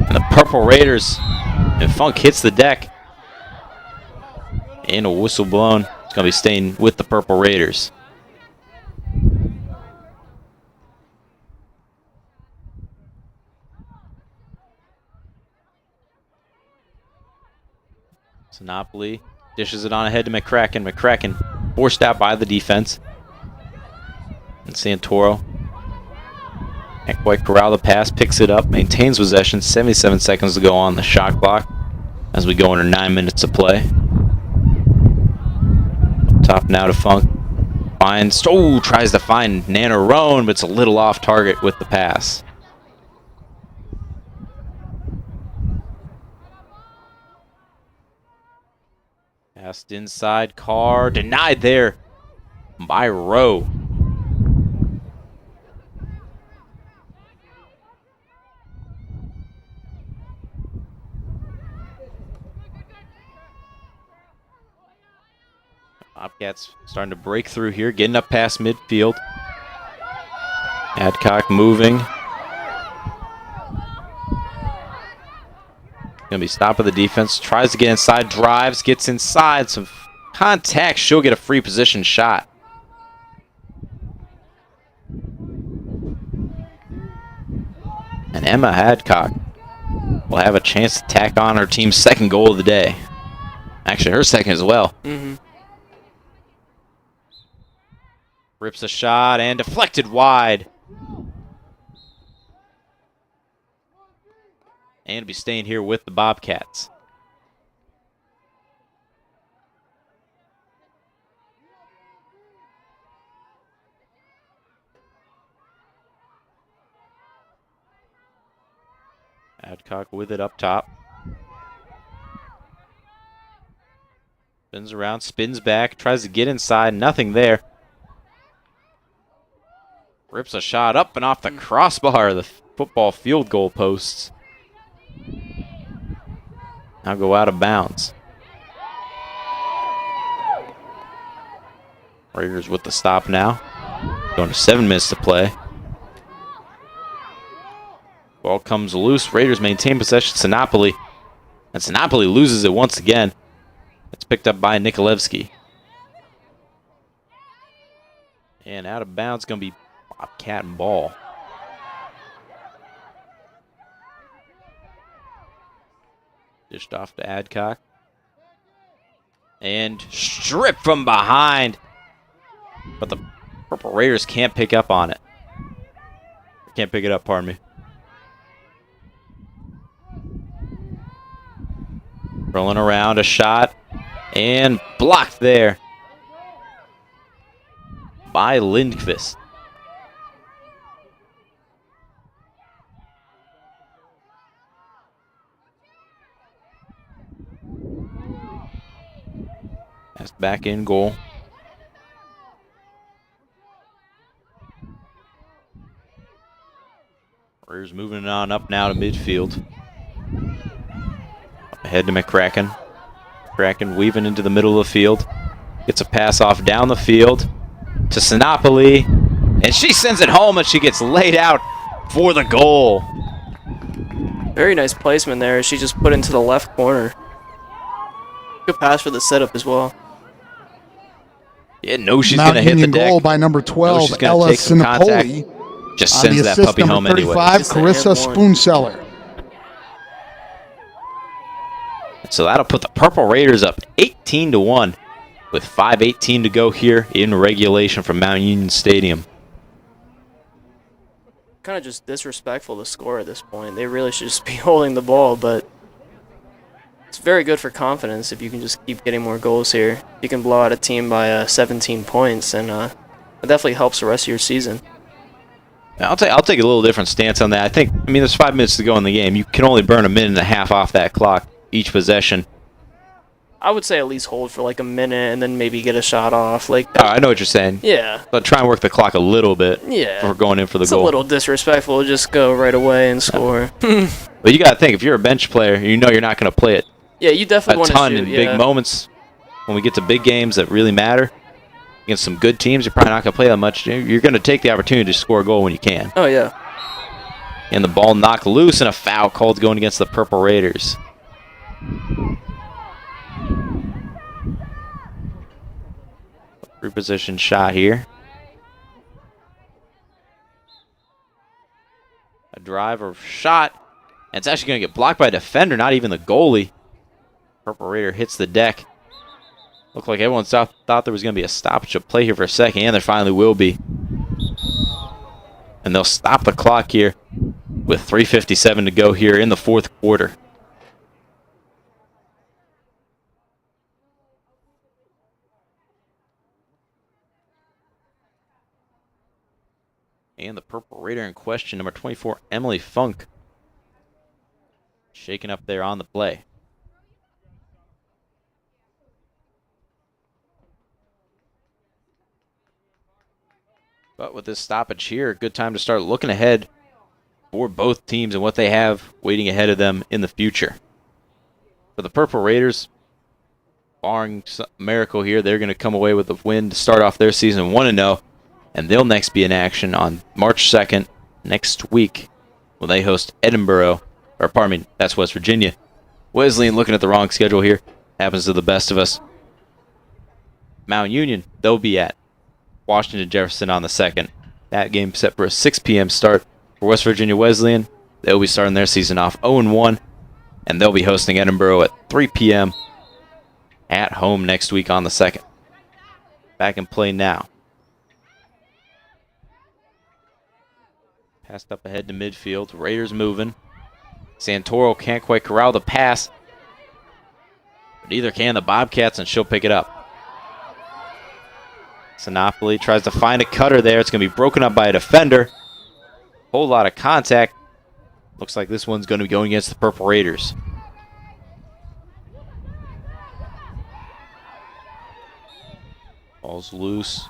And the Purple Raiders, and Funk hits the deck. And a whistle blown. It's going to be staying with the Purple Raiders. Sinopoli dishes it on ahead to McCracken. McCracken forced out by the defense. And Santoro can't quite corral the pass, picks it up, maintains possession. 77 seconds to go on the shot clock as we go under 9 minutes of play. Up top now to Funk. Finds, tries to find Nanarone, but it's a little off target with the pass. Passed inside, Carr denied there by Rowe. Bobcats starting to break through here, getting up past midfield. Adcock moving. Gonna be stopped by the defense. Tries to get inside, drives, gets inside. Some contact. She'll get a free position shot. And Emma Adcock will have a chance to tack on her team's second goal of the day. Actually, her second as well. Rips a shot and deflected wide. And be staying here with the Bobcats. Adcock with it up top. Spins around, spins back, tries to get inside, nothing there. Rips a shot up and off the crossbar of the football field goal posts. Now go out of bounds. Raiders with the stop now. Going to 7 minutes to play. Ball comes loose. Raiders maintain possession. Sinopoli. And Sinopoli loses it once again. It's picked up by Nikolevsky. And out of bounds going to be Bobcat and ball. Dished off to Adcock. And stripped from behind. But the Purple Raiders can't pick up on it. Can't pick it up, pardon me. Rolling around, a shot. And blocked there by Lindqvist. That's back in goal. Raiders moving on up now to midfield. Up ahead to McCracken. McCracken weaving into the middle of the field. Gets a pass off down the field to Sinopoli. And she sends it home and she gets laid out for the goal. Very nice placement there. She just put into the left corner. Good pass for the setup as well. Yeah, no, she's going to hit the deck. Goal by number 12, she's Ella take some contact. Sinopoli. Just sends that puppy home anyway. 35, Carissa Spoonseller. So that'll put the Purple Raiders up 18-1 with 5:18 to go here in regulation from Mount Union Stadium. Kind of just disrespectful to score at this point. They really should just be holding the ball, but it's very good for confidence if you can just keep getting more goals here. You can blow out a team by 17 points, and it definitely helps the rest of your season. I'll take a little different stance on that. I mean, there's 5 minutes to go in the game. You can only burn a minute and a half off that clock each possession. I would say at least hold for like a minute and then maybe get a shot off. Like, Oh, I know what you're saying. yeah. But try and work the clock a little bit Yeah. before going in for the It's goal. a little disrespectful to just go right away and score. But you got to think, if you're a bench player, you know you're not going to play it Yeah, you a definitely want to ton shoot. in big moments. When we get to big games that really matter, against some good teams, you're probably not going to play that much. You're going to take the opportunity to score a goal when you can. Oh, yeah. And the ball knocked loose and a foul called going against the Purple Raiders. Reposition shot here. A drive or shot. And it's actually going to get blocked by a defender, not even the goalie. Purple Raider hits the deck. Looked like everyone thought there was going to be a stoppage of play here for a second, and there finally will be. And they'll stop the clock here with 3:57 to go here in the fourth quarter. And the Purple Raider in question, number 24, Emily Funk, shaking up there on the play. But with this stoppage here, good time to start looking ahead for both teams and what they have waiting ahead of them in the future. For the Purple Raiders, barring a miracle here, they're going to come away with a win to start off their season 1-0, and they'll next be in action on March 2nd next week when they host Edinburgh, or pardon me, that's West Virginia. Wesleyan looking at the wrong schedule here. Happens to the best of us. Mount Union, they'll be at Washington Jefferson on the 2nd. That game set for a 6 p.m. start for West Virginia Wesleyan. They'll be starting their season off 0-1, and they'll be hosting Edinburgh at 3 p.m. at home next week on the 2nd. Back in play now. Passed up ahead to midfield. Raiders moving. Santoro can't quite corral the pass, but neither can the Bobcats, and she'll pick it up. Sinopoli tries to find a cutter there. It's going to be broken up by a defender. Whole lot of contact. Looks like this one's going to be going against the Purple Raiders. Ball's loose.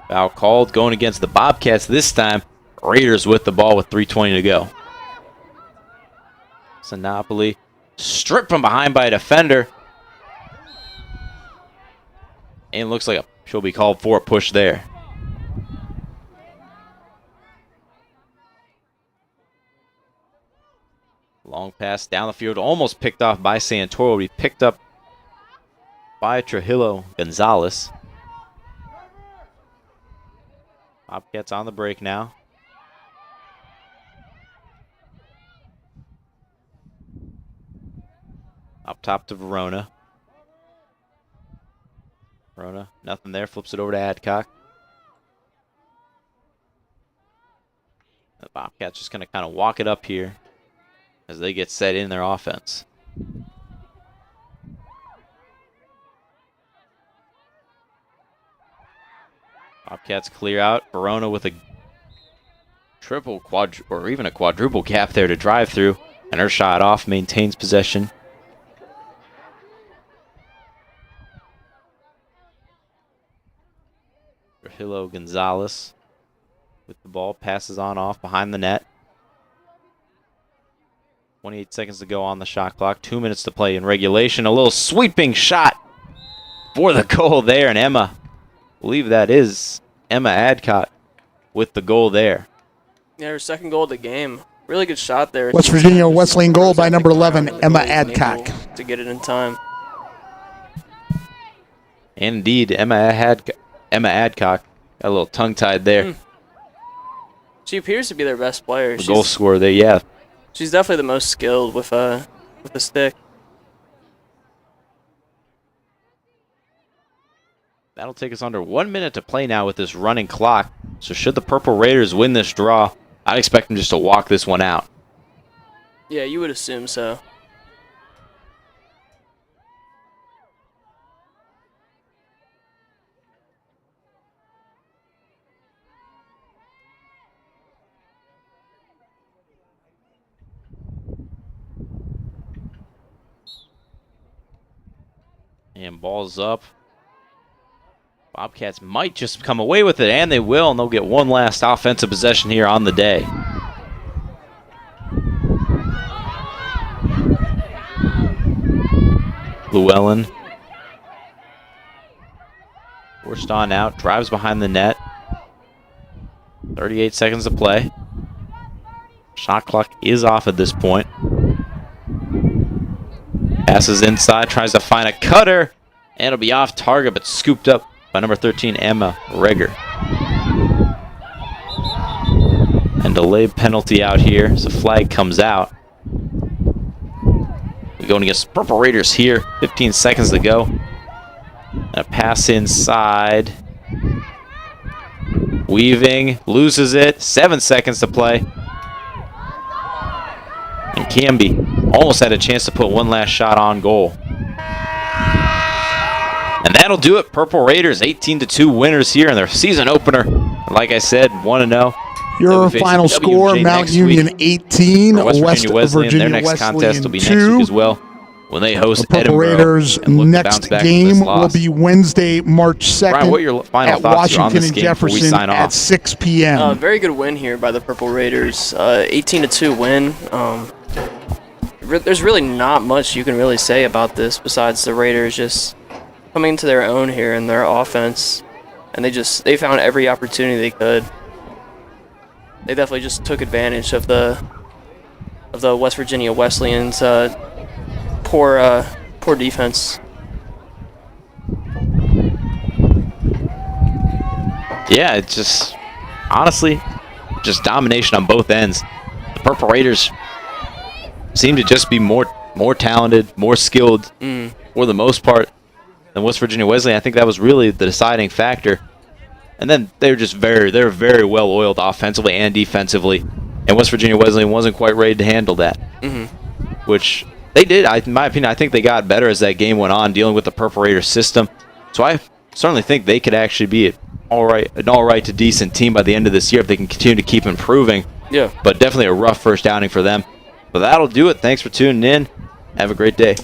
Foul called. Going against the Bobcats this time. Raiders with the ball with 3:20 to go. Sinopoli stripped from behind by a defender. And looks like she'll be called for a push there. Long pass down the field, almost picked off by Santoro. He picked up by Trujillo Gonzalez. Bobcats on the break now. Up top to Verona. Verona, nothing there. Flips it over to Adcock. The Bobcats just going to kind of walk it up here as they get set in their offense. Bobcats clear out. Verona with a triple, or even a quadruple gap there to drive through. And her shot off, maintains possession. Trujillo Gonzalez with the ball, passes on off behind the net. 28 seconds to go on the shot clock. 2 minutes to play in regulation. A little sweeping shot for the goal there. And Emma, I believe that is Emma Adcock with the goal there. Yeah, her second goal of the game. Really good shot there. West Virginia Wesleyan goal by number 11, Emma Adcock. To get it in time. And indeed, Emma Adcock got a little tongue-tied there. She appears to be their best player. The goal scorer there, yeah. She's definitely the most skilled with the stick. That'll take us under 1 minute to play now with this running clock. So should the Purple Raiders win this draw, I'd expect them just to walk this one out. Yeah, you would assume so. And ball's up. Bobcats might just come away with it, and they will, and they'll get one last offensive possession here on the day. Llewellyn. Forced on out, drives behind the net. 38 seconds to play. Shot clock is off at this point. Passes inside, tries to find a cutter, and it'll be off target, but scooped up by number 13, Emma Reger. And delayed penalty out here as the flag comes out. We're going against Purple Raiders here. 15 seconds to go. And a pass inside. Weaving, loses it. 7 seconds to play. And Camby almost had a chance to put one last shot on goal. And that'll do it. Purple Raiders 18-2 winners here in their season opener. Like I said, 1-0. Your final score, Mount Union 18, West Virginia Their next contest will be next week as well, when they host the Purple Edinburgh. Raiders' next game will be Wednesday, March 2nd Brian, what are your final at thoughts on Washington this and game before we Jefferson sign at off? 6 p.m. Very good win here by the Purple Raiders. 18-2 win. There's really not much you can really say about this besides the Raiders just coming into their own here in their offense, and they found every opportunity they could. They definitely just took advantage of the West Virginia Wesleyans' poor defense. Yeah, it's just honestly just domination on both ends. The Purple Raiders seem to just be more talented, more skilled for the most part than West Virginia Wesleyan. I think that was really the deciding factor. And then they were very well oiled offensively and defensively, and West Virginia Wesleyan wasn't quite ready to handle that. Which they did. In my opinion, I think they got better as that game went on, dealing with the Purple Raiders system. So I certainly think they could actually be an all right to decent team by the end of this year if they can continue to keep improving. Yeah. But definitely a rough first outing for them. But that'll do it. Thanks for tuning in. Have a great day.